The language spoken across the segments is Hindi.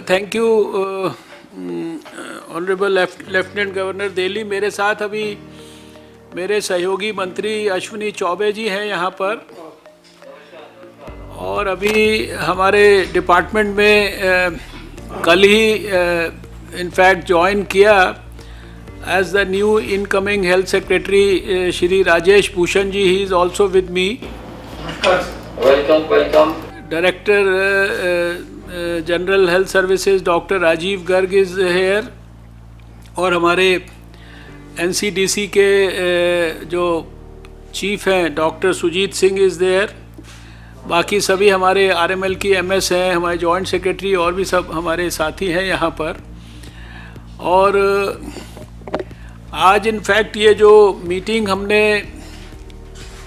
Thank you honourable lieutenant governor Delhi. मेरे साथ अभी मेरे सहयोगी मंत्री अश्विनी चौबे जी हैं यहाँ पर, और अभी हमारे डिपार्टमेंट में कल ही इनफैक्ट ज्वाइन किया as the new incoming health secretary Shri Rajesh Bhushan ji. He is also with me. Welcome. Director general health services doctor Rajeev Garg is here, और हमारे एनसीडीसी के जो चीफ हैं doctor Sujeet Singh is there. बाकी सभी हमारे आरएमएल की एमएस हैं, हमारे जॉइंट सेक्रेटरी और भी सब हमारे साथी हैं यहाँ पर। और आज इनफैक्ट ये जो मीटिंग हमने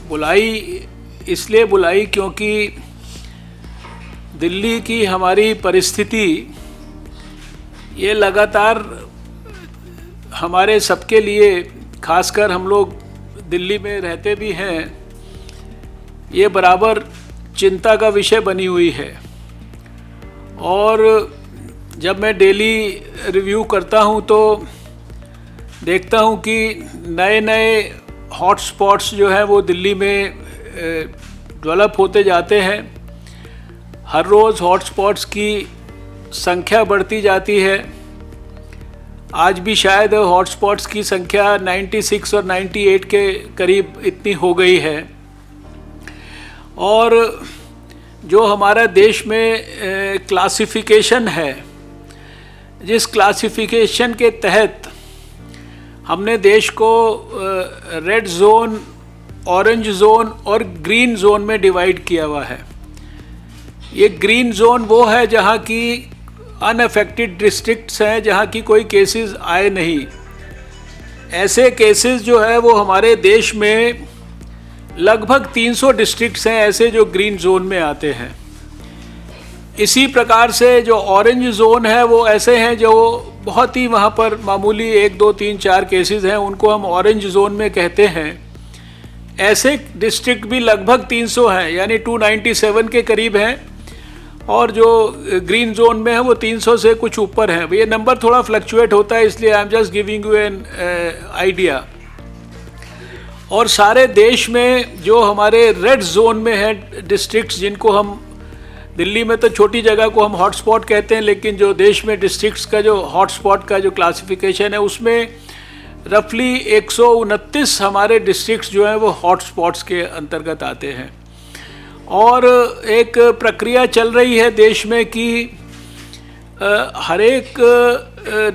बुलाई इसलिए बुलाई क्योंकि दिल्ली की हमारी परिस्थिति ये लगातार हमारे सबके लिए, खासकर हम लोग दिल्ली में रहते भी हैं, ये बराबर चिंता का विषय बनी हुई है। और जब मैं डेली रिव्यू करता हूँ तो देखता हूँ कि नए नए हॉटस्पॉट्स जो हैं वो दिल्ली में डेवलप होते जाते हैं। हर रोज़ हॉटस्पॉट्स की संख्या बढ़ती जाती है। आज भी शायद हॉटस्पॉट्स की संख्या 96 और 98 के करीब इतनी हो गई है। और जो हमारा देश में क्लासिफिकेशन है, जिस क्लासिफिकेशन के तहत हमने देश को रेड जोन, ऑरेंज जोन और ग्रीन जोन में डिवाइड किया हुआ है। ये ग्रीन जोन वो है जहाँ की अनअफेक्टेड डिस्ट्रिक्ट्स हैं, जहाँ की कोई केसेस आए नहीं। ऐसे केसेस जो है वो हमारे देश में लगभग 300 डिस्ट्रिक्ट्स हैं ऐसे जो ग्रीन जोन में आते हैं। इसी प्रकार से जो ऑरेंज जोन है वो ऐसे हैं जो बहुत ही वहाँ पर मामूली 1, 2, 3, 4 केसेस हैं, उनको हम ऑरेंज जोन में कहते हैं। ऐसे डिस्ट्रिक्ट भी लगभग 300 हैं, यानी 297 के करीब हैं, और जो ग्रीन जोन में है वो 300 से कुछ ऊपर है। ये नंबर थोड़ा फ्लक्चुएट होता है, इसलिए I am just giving you an idea. और सारे देश में जो हमारे रेड जोन में है डिस्ट्रिक्ट्स, जिनको हम दिल्ली में तो छोटी जगह को हम हॉटस्पॉट कहते हैं, लेकिन जो देश में डिस्ट्रिक्ट्स का जो हॉटस्पॉट का जो क्लासिफिकेशन है उसमें रफली 129 हमारे डिस्ट्रिक्ट्स जो हैं वो हॉटस्पॉट्स के अंतर्गत आते हैं। और एक प्रक्रिया चल रही है देश में कि हर एक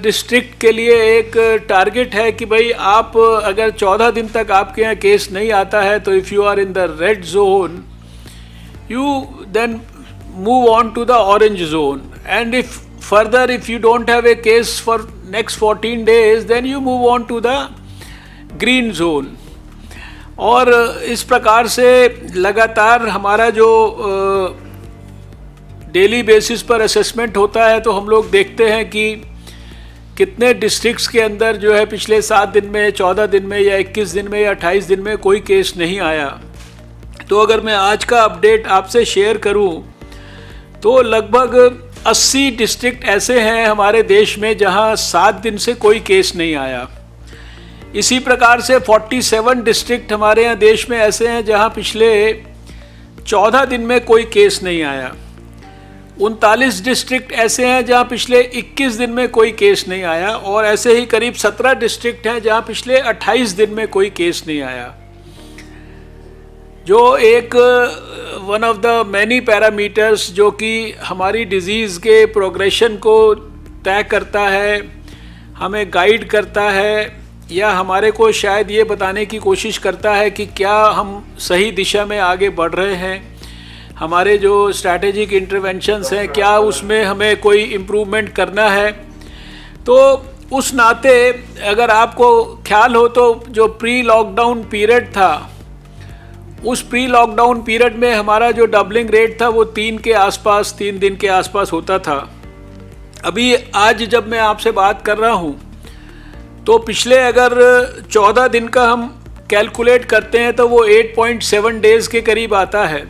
डिस्ट्रिक्ट के लिए एक टारगेट है कि भाई आप अगर 14 दिन तक आपके यहाँ केस नहीं आता है तो if you are in the red zone you then move on to the orange zone, and if further if you don't have a case for next 14 days then you move on to the green zone। और इस प्रकार से लगातार हमारा जो डेली बेसिस पर असेसमेंट होता है तो हम लोग देखते हैं कि कितने डिस्ट्रिक्ट्स के अंदर जो है पिछले 7 दिन में, 14 दिन में या 21 दिन में या 28 दिन में कोई केस नहीं आया। तो अगर मैं आज का अपडेट आपसे शेयर करूं तो लगभग 80 डिस्ट्रिक्ट ऐसे हैं हमारे देश में जहां 7 दिन से कोई केस नहीं आया। इसी प्रकार से 47 डिस्ट्रिक्ट हमारे यहाँ देश में ऐसे हैं जहां पिछले 14 दिन में कोई केस नहीं आया। 39 डिस्ट्रिक्ट ऐसे हैं जहां पिछले 21 दिन में कोई केस नहीं आया, और ऐसे ही करीब 17 डिस्ट्रिक्ट हैं जहां पिछले 28 दिन में कोई केस नहीं आया। जो एक one of the many parameters जो कि हमारी डिज़ीज़ के प्रोग्रेशन को तय करता है, हमें गाइड करता है, या हमारे को शायद ये बताने की कोशिश करता है कि क्या हम सही दिशा में आगे बढ़ रहे हैं। हमारे जो स्ट्रैटेजिक इंटरवेंशंस हैं क्या उसमें हमें कोई इम्प्रूवमेंट करना है। तो उस नाते अगर आपको ख्याल हो तो जो प्री लॉकडाउन पीरियड था, उस प्री लॉकडाउन पीरियड में हमारा जो डबलिंग रेट था वो 3 दिन के आसपास होता था। अभी आज जब मैं आपसे बात कर रहा हूँ तो पिछले अगर 14 दिन का हम कैलकुलेट करते हैं तो वो 8.7 डेज़ के करीब आता है।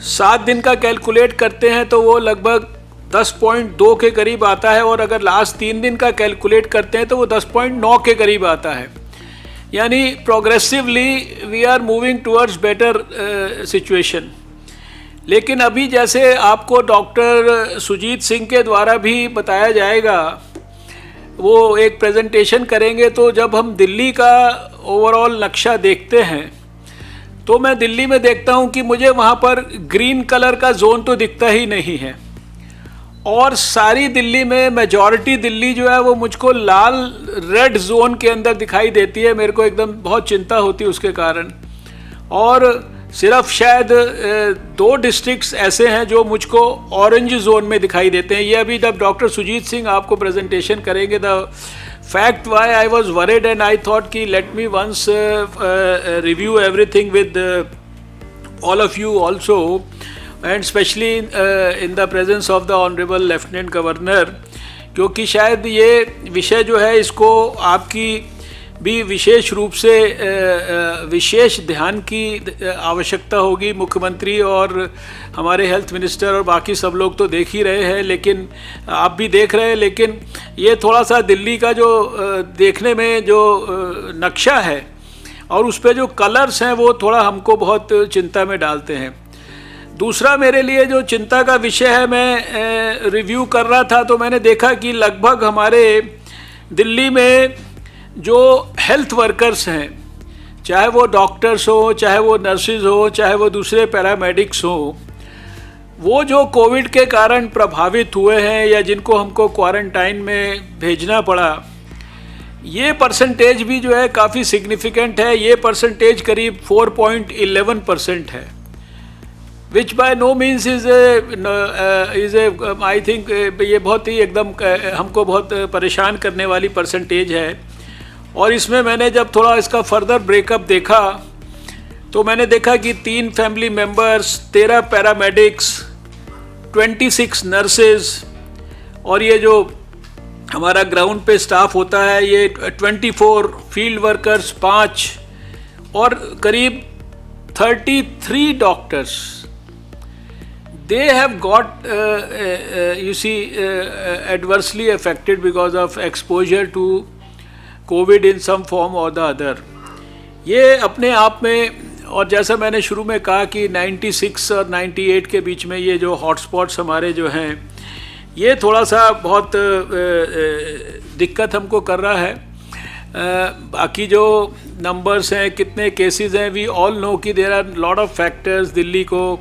7 दिन का कैलकुलेट करते हैं तो वो लगभग 10.2 के करीब आता है, और अगर लास्ट 3 दिन का कैलकुलेट करते हैं तो वो 10.9 के करीब आता है। यानी progressively we are moving towards better situation. लेकिन अभी जैसे आपको डॉक्टर सुजीत सिंह के द्वारा भी बताया जाएगा, वो एक प्रेजेंटेशन करेंगे, तो जब हम दिल्ली का ओवरऑल नक्शा देखते हैं तो मैं दिल्ली में देखता हूं कि मुझे वहां पर ग्रीन कलर का जोन तो दिखता ही नहीं है, और सारी दिल्ली में मेजॉरिटी दिल्ली जो है वो मुझको लाल रेड जोन के अंदर दिखाई देती है। मेरे को एकदम बहुत चिंता होती है उसके कारण। और सिर्फ शायद 2 डिस्ट्रिक्ट्स ऐसे हैं जो मुझको ऑरेंज जोन में दिखाई देते हैं। ये अभी जब डॉक्टर सुजीत सिंह आपको प्रेजेंटेशन करेंगे, the fact why I was worried and I thought कि let me once review everything with all of you also, and specially in the presence of the honourable lieutenant governor, क्योंकि शायद ये विषय जो है इसको आपकी भी विशेष रूप से विशेष ध्यान की आवश्यकता होगी। मुख्यमंत्री और हमारे हेल्थ मिनिस्टर और बाकी सब लोग तो देख ही रहे हैं, लेकिन आप भी देख रहे हैं, लेकिन ये थोड़ा सा दिल्ली का जो देखने में जो नक्शा है और उस पर जो कलर्स हैं वो थोड़ा हमको बहुत चिंता में डालते हैं। दूसरा मेरे लिए जो चिंता का विषय है, मैं रिव्यू कर रहा था तो मैंने देखा कि लगभग हमारे दिल्ली में जो हेल्थ वर्कर्स हैं, चाहे वो डॉक्टर्स हो, चाहे वो नर्सेज हो, चाहे वो दूसरे पैरामेडिक्स हो, वो जो कोविड के कारण प्रभावित हुए हैं या जिनको हमको क्वारंटाइन में भेजना पड़ा, ये परसेंटेज भी जो है काफ़ी सिग्निफिकेंट है। ये परसेंटेज करीब 4.11% है, which by no means is a I think ये बहुत ही एकदम हमको बहुत परेशान करने वाली परसेंटेज है। और इसमें मैंने जब थोड़ा इसका फर्दर ब्रेकअप देखा तो मैंने देखा कि 3 फैमिली मेम्बर्स, 13 पैरामेडिक्स, 26 नर्सेज, और ये जो हमारा ग्राउंड पे स्टाफ होता है ये 24 फील्ड वर्कर्स 5 और करीब 33 doctors, they have got you see adversely affected because of exposure to COVID in some form or the other। ये अपने आप में, और जैसा मैंने शुरू में कहा कि 96 और 98 के बीच में ये जो हॉटस्पॉट्स हमारे जो हैं, ये थोड़ा सा बहुत दिक्कत हमको कर रहा है। बाकी जो नंबर्स हैं, कितने केसेस हैं, वी ऑल नो कि there are lot of factors. Delhi को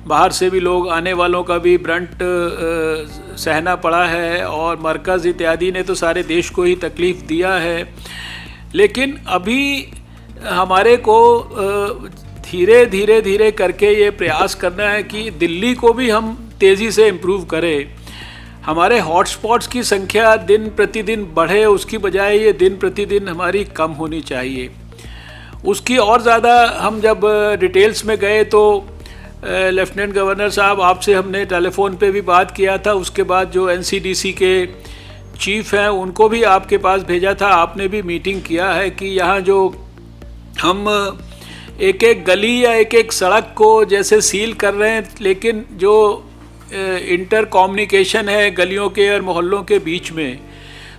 बाहर से भी लोग आने वालों का भी ब्रंट सहना पड़ा है, और मरकज़ इत्यादि ने तो सारे देश को ही तकलीफ़ दिया है। लेकिन अभी हमारे को धीरे धीरे धीरे करके ये प्रयास करना है कि दिल्ली को भी हम तेज़ी से इम्प्रूव करें। हमारे हॉटस्पॉट्स की संख्या दिन प्रतिदिन बढ़े, उसकी बजाय ये दिन प्रतिदिन हमारी कम होनी चाहिए। उसकी और ज़्यादा हम जब डिटेल्स में गए तो लेफ्टिनेंट गवर्नर साहब, आपसे हमने टेलीफोन पे भी बात किया था, उसके बाद जो एनसीडीसी के चीफ हैं उनको भी आपके पास भेजा था, आपने भी मीटिंग किया है कि यहाँ जो हम एक एक गली या एक एक सड़क को जैसे सील कर रहे हैं, लेकिन जो इंटर कम्युनिकेशन है गलियों के और मोहल्लों के बीच में,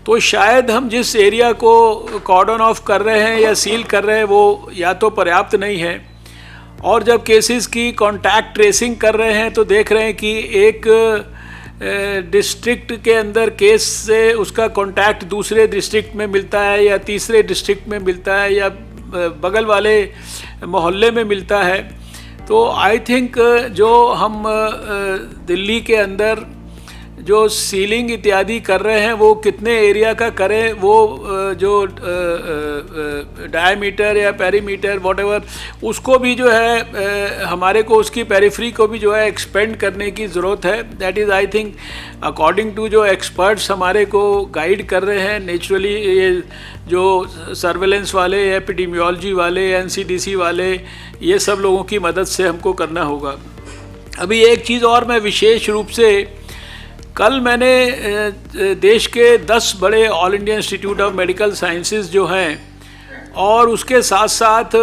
तो शायद हम जिस एरिया को कॉर्डन ऑफ कर रहे हैं या सील कर रहे हैं वो या तो पर्याप्त नहीं है, और जब केसेस की कॉन्टैक्ट ट्रेसिंग कर रहे हैं तो देख रहे हैं कि एक डिस्ट्रिक्ट के अंदर केस से उसका कॉन्टैक्ट दूसरे डिस्ट्रिक्ट में मिलता है या तीसरे डिस्ट्रिक्ट में मिलता है या बगल वाले मोहल्ले में मिलता है। तो आई थिंक जो हम दिल्ली के अंदर जो सीलिंग इत्यादि कर रहे हैं वो कितने एरिया का करें, वो जो डायमीटर या पेरीमीटर व्हाटएवर, उसको भी जो है हमारे को उसकी पेरिफ्री को भी जो है एक्सपेंड करने की ज़रूरत है। That is I think according to जो एक्सपर्ट्स हमारे को गाइड कर रहे हैं। नेचुरली ये जो सर्वेलेंस वाले, एपिडेमियोलॉजी वाले, एनसीडीसी वाले, ये सब लोगों की मदद से हमको करना होगा। अभी एक चीज़ और मैं विशेष रूप से, कल मैंने देश के 10 बड़े all India institute of medical sciences जो हैं और उसके साथ साथ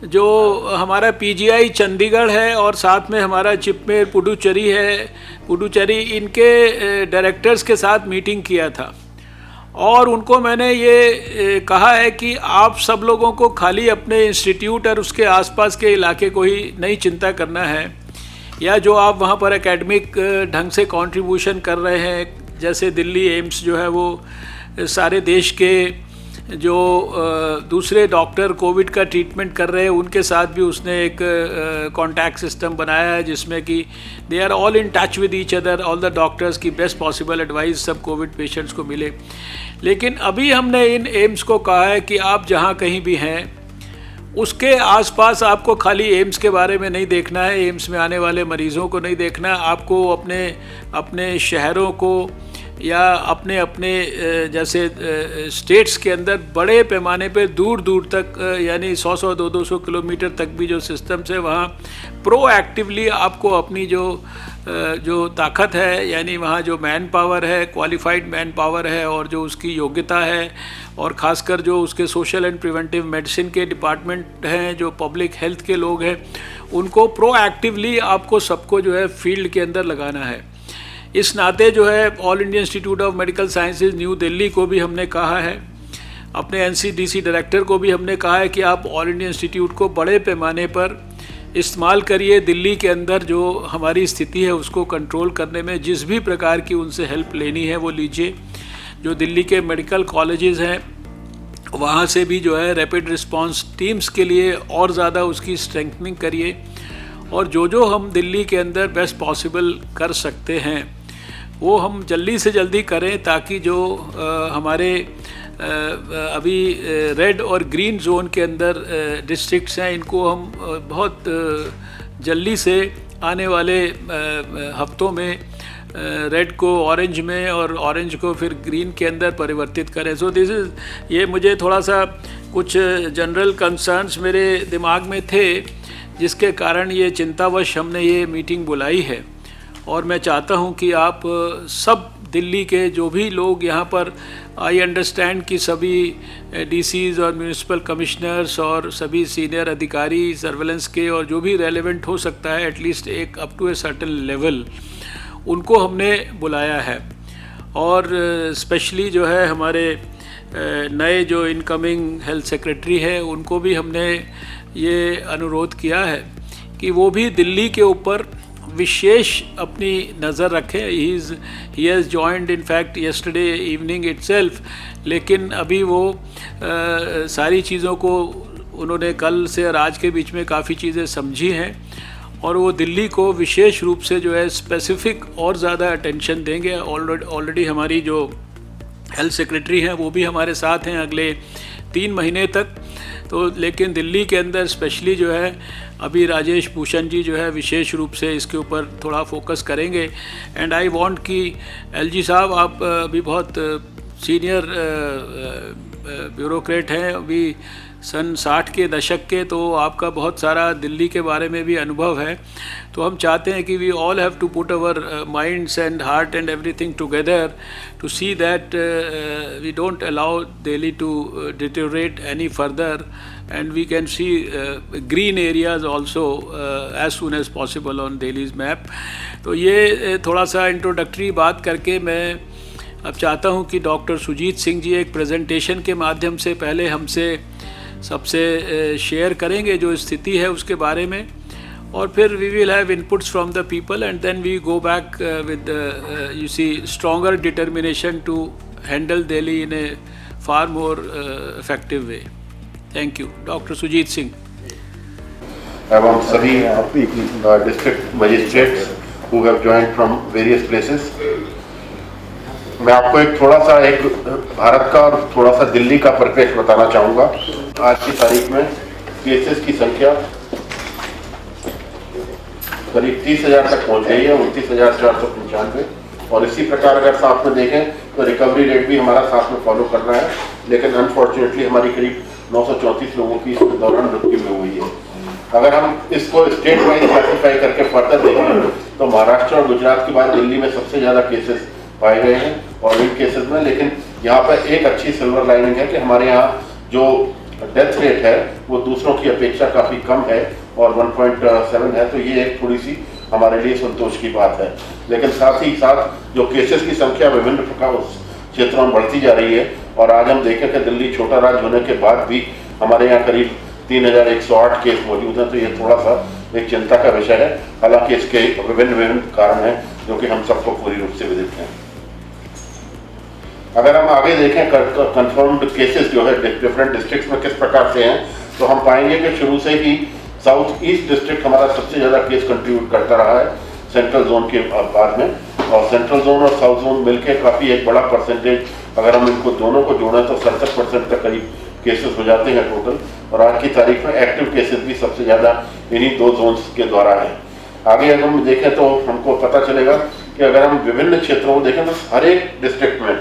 जो हमारा पीजीआई चंडीगढ़ है और साथ में हमारा चिपमेर पुडुचेरी है, पुडुचेरी, इनके डायरेक्टर्स के साथ मीटिंग किया था और उनको मैंने ये कहा है कि आप सब लोगों को खाली अपने इंस्टीट्यूट और उसके आसपास के इलाके को ही नहीं चिंता करना है, या जो आप वहाँ पर एकेडमिक ढंग से कंट्रीब्यूशन कर रहे हैं, जैसे दिल्ली एम्स जो है वो सारे देश के जो दूसरे डॉक्टर कोविड का ट्रीटमेंट कर रहे हैं उनके साथ भी उसने एक कॉन्टैक्ट सिस्टम बनाया है जिसमें कि they are all in touch with each other, all the doctors की बेस्ट पॉसिबल एडवाइस सब कोविड पेशेंट्स को मिले। लेकिन अभी हमने इन एम्स को कहा है कि आप जहाँ कहीं भी हैं उसके आसपास आपको खाली एम्स के बारे में नहीं देखना है, एम्स में आने वाले मरीज़ों को नहीं देखना है, आपको अपने शहरों को या अपने जैसे स्टेट्स के अंदर बड़े पैमाने पे दूर दूर तक यानी 100-100, 200-200 किलोमीटर तक भी जो सिस्टम्स है वहाँ प्रोएक्टिवली आपको अपनी जो ताकत है, यानी वहाँ जो मैन पावर है, क्वालिफाइड मैन पावर है और जो उसकी योग्यता है, और ख़ासकर जो उसके सोशल एंड प्रिवेंटिव मेडिसिन के डिपार्टमेंट हैं, जो पब्लिक हेल्थ के लोग हैं, उनको प्रोएक्टिवली आपको सबको जो है फील्ड के अंदर लगाना है। इस नाते जो है all India institute of medical sciences new Delhi को भी हमने कहा है, अपने एनसीडीसी डायरेक्टर को भी हमने कहा है कि आप ऑल इंडिया इंस्टीट्यूट को बड़े पैमाने पर इस्तेमाल करिए, दिल्ली के अंदर जो हमारी स्थिति है उसको कंट्रोल करने में जिस भी प्रकार की उनसे हेल्प लेनी है वो लीजिए। जो दिल्ली के मेडिकल कॉलेजेस हैं वहाँ से भी जो है रैपिड रिस्पांस टीम्स के लिए और ज़्यादा उसकी स्ट्रेंथनिंग करिए, और जो हम दिल्ली के अंदर बेस्ट पॉसिबल कर सकते हैं वो हम जल्दी से जल्दी करें, ताकि जो हमारे अभी रेड और ग्रीन जोन के अंदर डिस्ट्रिक्ट्स हैं इनको हम बहुत जल्दी से आने वाले हफ्तों में रेड को ऑरेंज में और ऑरेंज को फिर ग्रीन के अंदर परिवर्तित करें। सो दिस इज़, ये मुझे थोड़ा सा कुछ जनरल कंसर्न्स मेरे दिमाग में थे जिसके कारण ये चिंतावश हमने ये मीटिंग बुलाई है, और मैं चाहता हूँ कि आप सब दिल्ली के जो भी लोग यहाँ पर, आई अंडरस्टैंड कि सभी डीसीज और म्यूनिसिपल कमिश्नर्स और सभी सीनियर अधिकारी सर्वेलेंस के और जो भी रेलेवेंट हो सकता है एटलीस्ट एक up to a certain level, उनको हमने बुलाया है। और स्पेशली जो है हमारे नए जो इनकमिंग हेल्थ सेक्रेटरी है उनको भी हमने ये अनुरोध किया है कि वो भी दिल्ली के ऊपर विशेष अपनी नज़र रखें। He has joined in fact yesterday evening itself, लेकिन अभी वो सारी चीज़ों को उन्होंने कल से और आज के बीच में काफ़ी चीज़ें समझी हैं, और वो दिल्ली को विशेष रूप से जो है स्पेसिफिक और ज़्यादा अटेंशन देंगे। ऑलरेडी हमारी जो हेल्थ सेक्रेटरी हैं वो भी हमारे साथ हैं अगले 3 महीने तक, तो लेकिन दिल्ली के अंदर स्पेशली जो है अभी राजेश भूषण जी जो है विशेष रूप से इसके ऊपर थोड़ा फोकस करेंगे। एंड आई वांट कि एलजी साहब, आप अभी बहुत सीनियर ब्यूरोक्रेट हैं, अभी सन 60 के दशक के, तो आपका बहुत सारा दिल्ली के बारे में भी अनुभव है। तो हम चाहते हैं कि we all have to put our minds and heart and everything together to see that we don't allow Delhi to deteriorate any further, and we can see green areas also as soon as possible on Delhi's map। तो ये थोड़ा सा इंट्रोडक्टरी बात करके मैं अब चाहता हूँ कि डॉक्टर सुजीत सिंह जी एक प्रेजेंटेशन के माध्यम से पहले हमसे सबसे शेयर करेंगे जो स्थिति है उसके बारे में, और फिर we will have inputs from the people and then we go back with you see stronger determination to handle Delhi in a far more effective way. Thank you. Doctor Sujeet Singh. एवं सभी district magistrates who have joined from various places, मैं आपको एक थोड़ा सा एक भारत का और थोड़ा सा दिल्ली का परिप्रेक्ष्य बताना चाहूँगा। आज की तारीख में केसेस की संख्या करीब 30,000 तक पहुँच गई है, 29,495, और इसी प्रकार अगर साथ में देखें तो रिकवरी रेट भी हमारा साथ में फॉलो कर रहा है, लेकिन अनफॉर्चुनेटली हमारी करीब 934 लोगों की इस दौरान मृत्यु में हुई है। अगर हम इसको स्टेट वाइज क्लासीफाई करके फर्दर देखें तो महाराष्ट्र और गुजरात के बाद दिल्ली में सबसे ज़्यादा केसेस पाए गए हैं और इन केसेस में, लेकिन यहाँ पर एक अच्छी सिल्वर लाइनिंग है कि हमारे यहाँ जो डेथ रेट है वो दूसरों की अपेक्षा काफ़ी कम है और 1.7 है, तो ये एक थोड़ी सी हमारे लिए संतोष की बात है। लेकिन साथ ही साथ जो केसेस की संख्या विभिन्न प्रकार क्षेत्रों में बढ़ती जा रही है और आज हम देखें कि दिल्ली छोटा राज्य होने के बाद भी हमारे यहाँ करीब 3108 केस मौजूद हैं, तो ये थोड़ा सा एक चिंता का विषय है। हालांकि इसके विभिन्न कारण हैं जो कि हम सबको पूरी रूप से विदित हैं। अगर हम आगे देखें कंफर्म्ड केसेस जो है डिफरेंट डिस्ट्रिक्ट्स में किस प्रकार से हैं, तो हम पाएंगे कि शुरू से ही साउथ ईस्ट डिस्ट्रिक्ट हमारा सबसे ज़्यादा केस कंट्रीब्यूट करता रहा है सेंट्रल जोन के बाद में, और सेंट्रल जोन और साउथ जोन मिलकर काफ़ी एक बड़ा परसेंटेज, अगर हम इनको दोनों को जोड़ें तो 67% तक करीब केसेस हो जाते हैं टोटल। और आज की तारीख में एक्टिव केसेस भी सबसे ज़्यादा इन्हीं दो जोन्स के द्वारा है। आगे अगर हम देखें तो हमको पता चलेगा कि अगर हम विभिन्न क्षेत्रों को देखें तो हर एक डिस्ट्रिक्ट में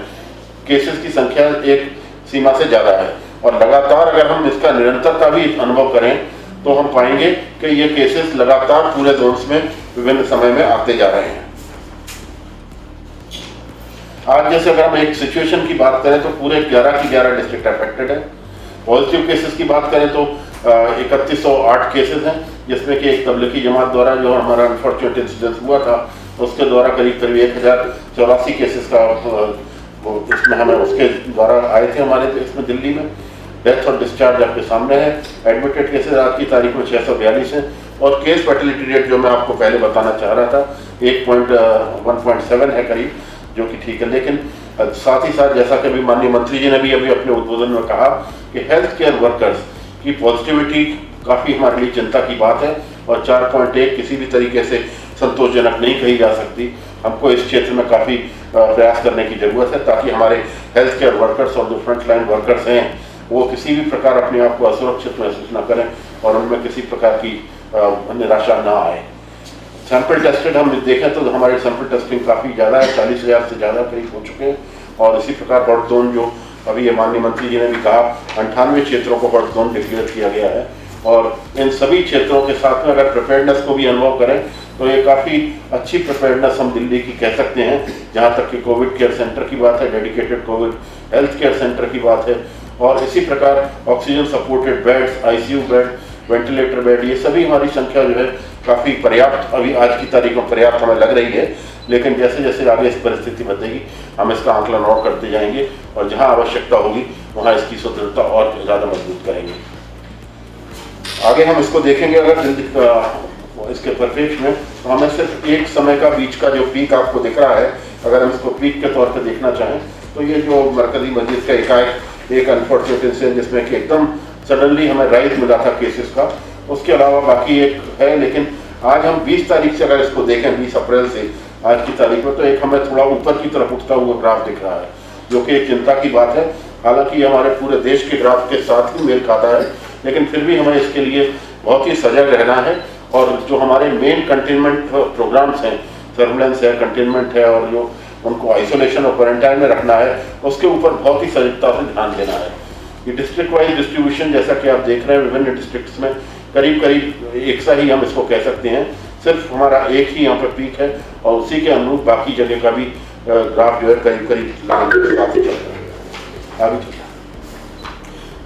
केसेस की संख्या एक सीमा से ज़्यादा है, और लगातार अगर हम इसका निरंतरता भी अनुभव करें तो हम पाएंगे कि ये केसेस लगातार पूरे जोन्स में विभिन्न समय में आते जा रहे हैं। आज जैसे अगर हम एक सिचुएशन की बात करें तो पूरे 11 की 11 डिस्ट्रिक्ट अफेक्टेड है। पॉजिटिव केसेस की बात करें तो 3108 केसेस हैं, जिसमें कि एक तबलीगी जमात द्वारा जो हमारा अनफॉर्चुनेट इंसिडेंस हुआ था उसके द्वारा करीब 1084 केसेस का इसमें हमें उसके द्वारा आए थे हमारे इसमें दिल्ली में। डेथ और डिस्चार्ज आपके सामने है। एडमिटेड केसेस आज की तारीख में 642 हैं, और केस फर्टिलिटी रेट जो मैं आपको पहले बताना चाह रहा था 1.7 है करीब, जो कि ठीक है। लेकिन साथ ही साथ जैसा कि अभी माननीय मंत्री जी ने भी अभी अपने उद्बोधन में कहा कि हेल्थ केयर वर्कर्स की पॉजिटिविटी काफ़ी हमारे लिए चिंता की बात है, और 4.1 किसी भी तरीके से संतोषजनक नहीं कही जा सकती। हमको इस क्षेत्र में काफ़ी प्रयास करने की ज़रूरत है ताकि हमारे हेल्थ केयर वर्कर्स और जो फ्रंट लाइन वर्कर्स हैं वो किसी भी प्रकार अपने आप को असुरक्षित महसूस न करें और उनमें किसी प्रकार की निराशा ना आए। सैंपल टेस्टेड हम देखें तो हमारे सैंपल टेस्टिंग काफ़ी ज़्यादा है, 40,000 से ज़्यादा करीब हो चुके हैं। और इसी प्रकार हॉट जोन जो अभी ये माननीय मंत्री जी ने भी कहा 98 क्षेत्रों को हॉट जोन डिक्लेयर किया गया है, और इन सभी क्षेत्रों के साथ में अगर प्रिपेयर्डनेस को भी अनुभव करें तो ये काफ़ी अच्छी प्रिपेयर्डनेस हम दिल्ली की कह सकते हैं। जहाँ तक कि कोविड केयर सेंटर की बात है, dedicated Covid health care centre की बात है, और इसी प्रकार oxygen supported beds, ICU bed, ventilator bed, ये सभी हमारी संख्या जो है काफ़ी पर्याप्त अभी आज की तारीख में पर्याप्त हमें लग रही है। लेकिन जैसे जैसे आगे इस परिस्थिति बदलेगी हम इसका आंकलन और करते जाएंगे, और जहां आवश्यकता होगी वहां इसकी सुदृढ़ता और ज़्यादा मजबूत करेंगे। आगे हम इसको देखेंगे अगर इसके परिप्रेक्ष्य में, तो हमें सिर्फ एक समय का बीच का जो पीक आपको दिख रहा है, अगर हम इसको पीक के तौर पर देखना चाहें तो ये जो मरकजी मस्जिद का एकाएक एक अनफॉर्चुनेट इंसिडेंट जिसमें कि एकदम सडनली हमें राइज मिला था केसेस का, उसके अलावा बाकी एक है। लेकिन आज हम 20 तारीख से अगर इसको देखें, 20 अप्रैल से आज की तारीख में, तो एक हमें थोड़ा ऊपर की तरफ उठता हुआ ग्राफ दिख रहा है, जो कि एक चिंता की बात है। हालांकि ये हमारे पूरे देश के ग्राफ के साथ ही मेल खाता है, लेकिन फिर भी हमें इसके लिए बहुत ही सजग रहना है। और जो हमारे मेन कंटेनमेंट प्रोग्राम्स हैं, सर्विलेंस है, कंटेनमेंट है, और जो उनको आइसोलेशन और क्वारंटाइन में रखना है, उसके ऊपर बहुत ही सजगता से ध्यान देना है। ये डिस्ट्रिक्ट वाइज डिस्ट्रीब्यूशन जैसा कि आप देख रहे हैं विभिन्न डिस्ट्रिक्ट्स में करीब एक सा ही हम इसको कह सकते हैं। सिर्फ हमारा एक ही यहाँ पर पीक है, और उसी के अनुरूप बाकी जगह का भी ग्राफ जो है करीब आगे चल रहा है।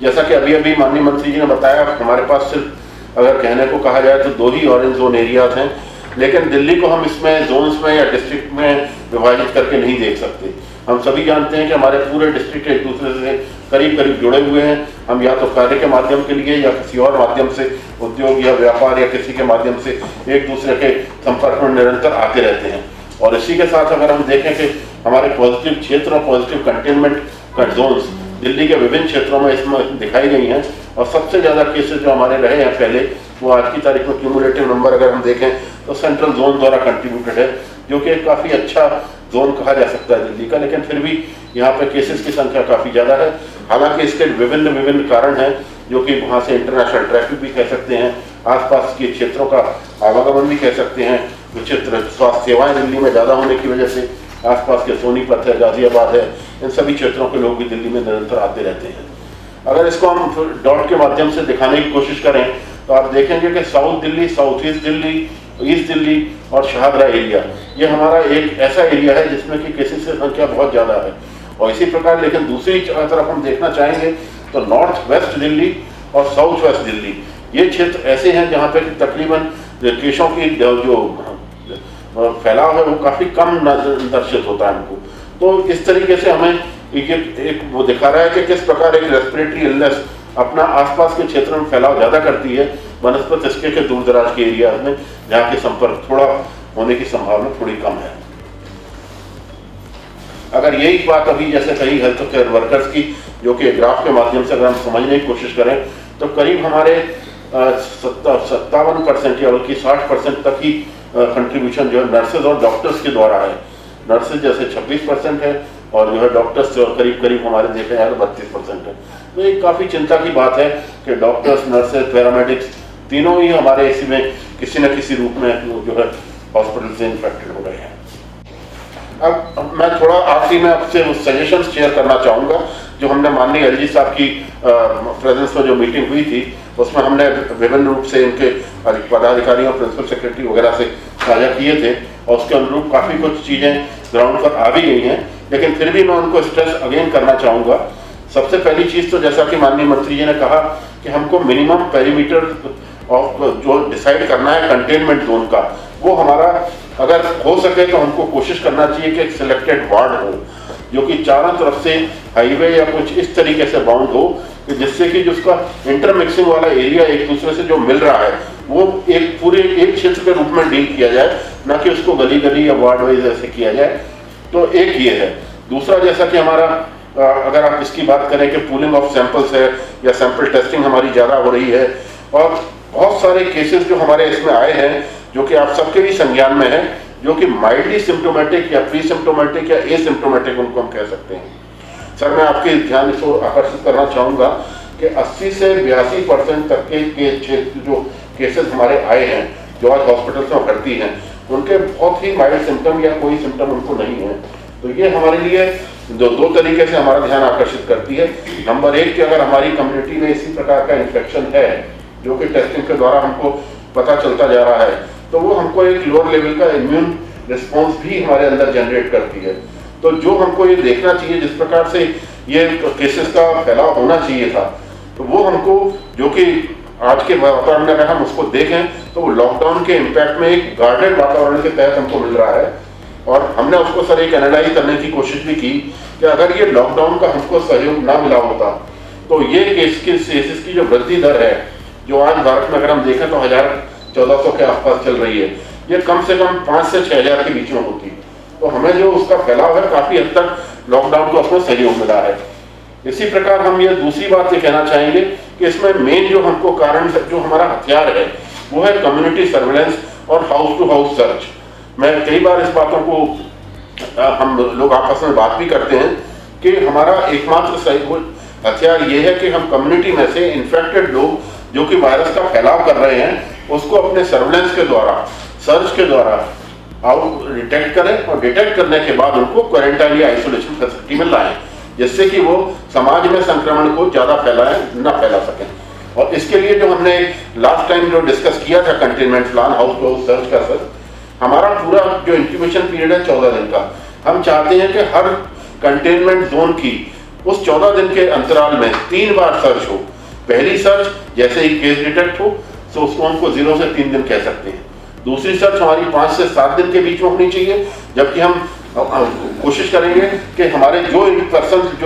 जैसा कि अभी माननीय मंत्री जी ने बताया, हमारे पास सिर्फ अगर कहने को कहा जाए तो 2 ही ऑरेंज जोन एरियाज हैं, लेकिन दिल्ली को हम इसमें जोन्स में या डिस्ट्रिक्ट में विभाजित करके नहीं देख सकते। हम सभी जानते हैं कि हमारे पूरे डिस्ट्रिक्ट एक दूसरे से करीब जुड़े हुए हैं। हम या तो कार्य के माध्यम के लिए या किसी और माध्यम से, उद्योग या व्यापार या किसी के माध्यम से एक दूसरे के संपर्क में निरंतर आते रहते हैं। और इसी के साथ अगर हम देखें कि हमारे पॉजिटिव क्षेत्र और पॉजिटिव कंटेनमेंट जोन्स दिल्ली के विभिन्न क्षेत्रों में इसमें दिखाई गई हैं, और सबसे ज़्यादा केसेस जो हमारे रहे हैं पहले, वो आज की तारीख में क्यूमुलेटिव नंबर अगर हम देखें तो सेंट्रल जोन द्वारा कंट्रीब्यूटेड है, जो कि काफ़ी अच्छा जोन कहा जा सकता है दिल्ली का। लेकिन फिर भी यहाँ पे केसेस की संख्या काफ़ी ज़्यादा है। हालांकि इसके विभिन्न कारण हैं, जो कि वहाँ से इंटरनेशनल ट्रैफिक भी कह सकते हैं, आसपास के क्षेत्रों का आवागमन भी कह सकते हैं, विचित्र स्वास्थ्य सेवाएं दिल्ली में ज़्यादा होने की वजह से आसपास के सोनीपत है, गाजियाबाद है, इन सभी क्षेत्रों के लोग भी दिल्ली में निरंतर आते रहते हैं। अगर इसको हम डॉट के माध्यम से दिखाने की कोशिश करें तो आप देखेंगे कि south Delhi, south east Delhi और शाहदरा एरिया, ये हमारा एक ऐसा एरिया है जिसमें कि केसेस की संख्या बहुत ज़्यादा है। और इसी प्रकार लेकिन दूसरी तरफ हम देखना चाहेंगे तो नॉर्थ वेस्ट दिल्ली और साउथ वेस्ट दिल्ली ये क्षेत्र ऐसे हैं जहाँ पे तकरीबन केसों की जो फैलाव है वो काफ़ी कम दर्शित होता है हमको। तो इस तरीके से हमें एक वो दिखा रहा है कि किस प्रकार एक रेस्पिरेटरी इलनेस अपना आसपास के क्षेत्र में फैलाव ज़्यादा करती है बनस्पत इसके के दूर दराज के एरिया में जहाँ के संपर्क थोड़ा होने की संभावना थोड़ी कम है। अगर यही बात अभी जैसे कई हेल्थ केयर वर्कर्स की जो कि ग्राफ के माध्यम से अगर हम समझने की कोशिश करें तो करीब हमारे 57% या बल्कि 60% तक ही कंट्रीब्यूशन जो है नर्सेज और डॉक्टर्स के द्वारा है। नर्सेज जैसे 26% है और जो है डॉक्टर्स करीब करीब हमारे देखे हैं 32% है। तो ये काफ़ी चिंता की बात है कि डॉक्टर्स, नर्सेज, पैरामेडिक्स तीनों ही हमारे इसी में किसी न किसी रूप में जो है हॉस्पिटल से इन्फेक्टेड हो रहे हैं। अब मैं थोड़ा आखिरी में आपसे सजेशंस शेयर करना चाहूँगा जो हमने माननीय एलजी साहब की प्रेजेंस में जो मीटिंग हुई थी उसमें हमने विभिन्न रूप से इनके पदाधिकारियों, प्रिंसिपल सेक्रेटरी वगैरह से साझा किए थे और उसके अनुरूप काफ़ी कुछ चीज़ें ग्राउंड पर आ भी गई हैं, लेकिन फिर भी मैं उनको स्ट्रेस अगेन करना चाहूँगा। सबसे पहली चीज़ तो जैसा कि माननीय मंत्री जी ने कहा कि हमको मिनिमम पेरीमीटर ऑफ जो डिसाइड करना है कंटेनमेंट जोन का, वो हमारा अगर हो सके तो हमको कोशिश करना चाहिए कि एक सिलेक्टेड वार्ड हो जो कि चारों तरफ से हाईवे या कुछ इस तरीके से बाउंड हो कि जिससे कि जिसका इंटरमिक्सिंग वाला एरिया एक दूसरे से जो मिल रहा है वो एक पूरे एक क्षेत्र के रूप में डील किया जाए, ना कि उसको गली गली या वार्ड वाइज ऐसे किया जाए। तो एक ये है। दूसरा, जैसा कि हमारा अगर आप इसकी बात करें कि पूलिंग ऑफ सैंपल्स है या सैंपल टेस्टिंग हमारी ज़्यादा हो रही है और बहुत सारे केसेस जो हमारे इसमें आए हैं जो कि आप सबके भी संज्ञान में है, जो कि माइल्डली सिम्टोमेटिक या प्री सिम्टोमेटिक या एसिम्टोमेटिक उनको हम कह सकते हैं। सर, मैं आपके ध्यान इसको आकर्षित करना चाहूँगा कि 80 से 82% तक के जो केसेस हमारे आए हैं जो आज हॉस्पिटल्स में भर्ती हैं उनके बहुत ही माइल्ड सिम्टम या कोई सिम्टम उनको नहीं है। तो ये हमारे लिए दो तरीके से हमारा ध्यान आकर्षित करती है। नंबर एक कि अगर हमारी कम्युनिटी में इसी प्रकार का इन्फेक्शन है जो कि टेस्टिंग के द्वारा हमको पता चलता जा रहा है तो वो हमको एक लोअर लेवल का इम्यून रिस्पॉन्स भी हमारे अंदर जनरेट करती है। तो जो हमको ये देखना चाहिए जिस प्रकार से ये केसेस का फैलाव होना चाहिए था, तो वो हमको जो कि आज के वातावरण में अगर हम उसको देखें तो वो लॉकडाउन के इम्पैक्ट में एक गार्डेड वातावरण के तहत हमको मिल रहा है। और हमने उसको सर एक एनालाइज करने की कोशिश भी की कि अगर ये लॉकडाउन का हमको सहयोग ना मिला होता तो ये केसेस की जो वृद्धि दर है जो आज भारत में अगर हम देखें तो 1400 के आसपास चल रही है, ये कम से कम 5 से 6000 के बीच में होती। तो हमें जो उसका फैलाव है काफ़ी हद तक लॉकडाउन को उसमें सहयोग मिला है। इसी प्रकार हम ये दूसरी बात ये कहना चाहेंगे कि इसमें मेन जो हमको कारण जो हमारा हथियार है वो है कम्युनिटी सर्वेलेंस और हाउस टू हाउस सर्च। मैं कई बार इस बातों को हम लोग आपस में बात भी करते हैं कि हमारा एकमात्र सही हथियार ये है कि हम कम्युनिटी में से इन्फेक्टेड लोग जो कि वायरस का फैलाव कर रहे हैं उसको अपने सर्वेलेंस के द्वारा, सर्च के द्वारा डिटेक्ट करें और डिटेक्ट करने के बाद उनको क्वारंटाइन या आइसोलेशन फैसिलिटी में लाएं, जिससे कि वो समाज में संक्रमण को ज़्यादा ना फैला सकें। और इसके लिए जो हमने लास्ट टाइम जो डिस्कस किया था containment plan house to house search का, सर हमारा पूरा जो इंक्यूबेशन पीरियड है 14 दिन का, हम चाहते हैं कि हर कंटेनमेंट जोन की उस 14 दिन के अंतराल में 3 बार सर्च हो। पहली सर्च जैसे ही केस डिटेक्ट हो तो उसको हमको 0 से 3 दिन कह सकते हैं। दूसरी सर्च हमारी 5 से 7 दिन के बीच में होनी चाहिए, जबकि हम कोशिश करेंगे कि हमारे जो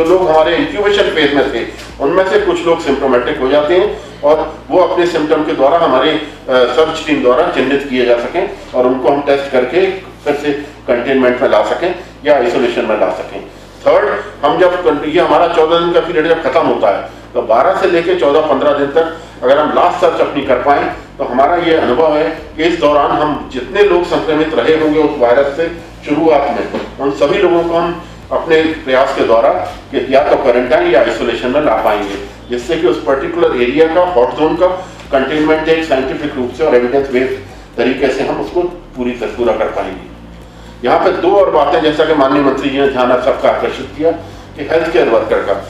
लोग हमारे इंक्यूबेशन फेज में थे उनमें से कुछ लोग सिम्टोमेटिक हो जाते हैं और वो अपने सिम्टम के द्वारा हमारे सर्च टीम द्वारा चिन्हित किए जा सकें और उनको हम टेस्ट करके फिर से कंटेनमेंट में ला सकें या आइसोलेशन में ला सकें। थर्ड, हम जब ये हमारा 14 दिन का पीरियड जब खत्म होता है तो 12 से लेकर 14-15 दिन तक अगर हम लास्ट सर्च अपनी कर पाएं तो हमारा ये अनुभव है कि इस दौरान हम जितने लोग संक्रमित रहे होंगे उस वायरस से शुरुआत में, उन सभी लोगों को हम अपने प्रयास के द्वारा कि या तो क्वारंटाइन या आइसोलेशन में ला पाएंगे, जिससे कि उस पर्टिकुलर एरिया का हॉट जोन का कंटेनमेंट एक साइंटिफिक रूप से और एविडेंस बेस्ड तरीके से हम उसको पूरा कर पाएंगे। यहाँ पे 2 और बातें जैसा कि माननीय मंत्री जी ने ध्यान सबका आकर्षित किया कि हेल्थ केयर वर्कर का,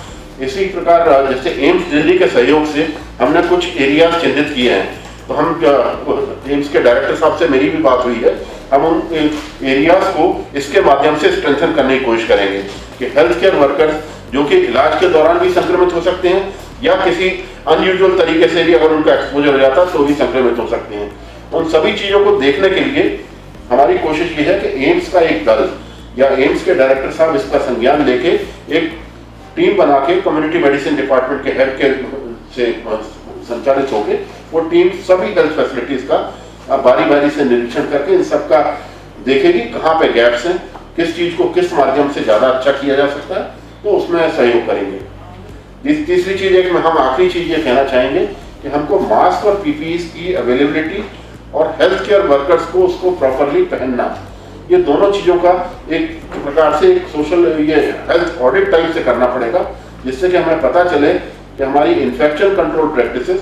इसी प्रकार जैसे एम्स दिल्ली के सहयोग से हमने कुछ एरियाज चिन्हित किए हैं। तो हम एम्स के डायरेक्टर साहब से मेरी भी बात हुई है, हम उन एरियाज को इसके माध्यम से स्ट्रेंथन करने की कोशिश करेंगे कि हेल्थ केयर वर्कर्स जो कि इलाज के दौरान भी संक्रमित हो सकते हैं या किसी अनयूजुअल तरीके से भी अगर उनका एक्सपोजर हो जाता है तो भी संक्रमित हो सकते हैं। उन सभी चीज़ों को देखने के लिए हमारी कोशिश ये है कि एम्स का एक दल या एम्स के डायरेक्टर साहब इसका संज्ञान लेके एक टीम बना के कम्युनिटी मेडिसिन डिपार्टमेंट के हेड के से संचालित होके वो टीम सभी हेल्थ फैसिलिटीज का बारी बारी से निरीक्षण करके इन सबका देखेगी कहाँ पे गैप्स हैं, किस चीज को किस माध्यम से ज्यादा अच्छा किया जा सकता है, तो उसमें सहयोग करेंगे। तीसरी चीज एक में हम आखिरी चीज ये कहना चाहेंगे कि हमको मास्क और पीपीई की अवेलेबिलिटी और हेल्थ केयर वर्कर्स को उसको प्रॉपरली पहनना, ये दोनों चीजों का एक प्रकार से एक सोशल ये हेल्थ ऑडिट टाइप से करना पड़ेगा, जिससे कि हमें पता चले कि हमारी इन्फेक्शन कंट्रोल प्रैक्टिसेस,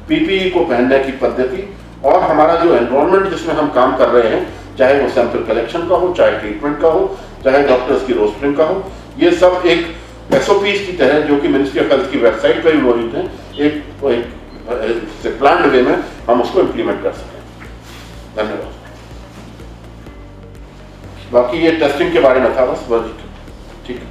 पीपीई को पहनने की पद्धति और हमारा जो एनवायरनमेंट जिसमें हम काम कर रहे हैं, चाहे वो सैंपल कलेक्शन का हो, चाहे ट्रीटमेंट का हो, चाहे डॉक्टर्स की रोस्टरिंग का हो, ये सब एक एसओपीज की तरह जो कि मिनिस्ट्री ऑफ हेल्थ की वेबसाइट पर भी मौजूद है, एक प्लान्ड वे में हम उसको इम्प्लीमेंट कर सकें। धन्यवाद। बाकी ये टेस्टिंग के बारे में था बस, ठीक है।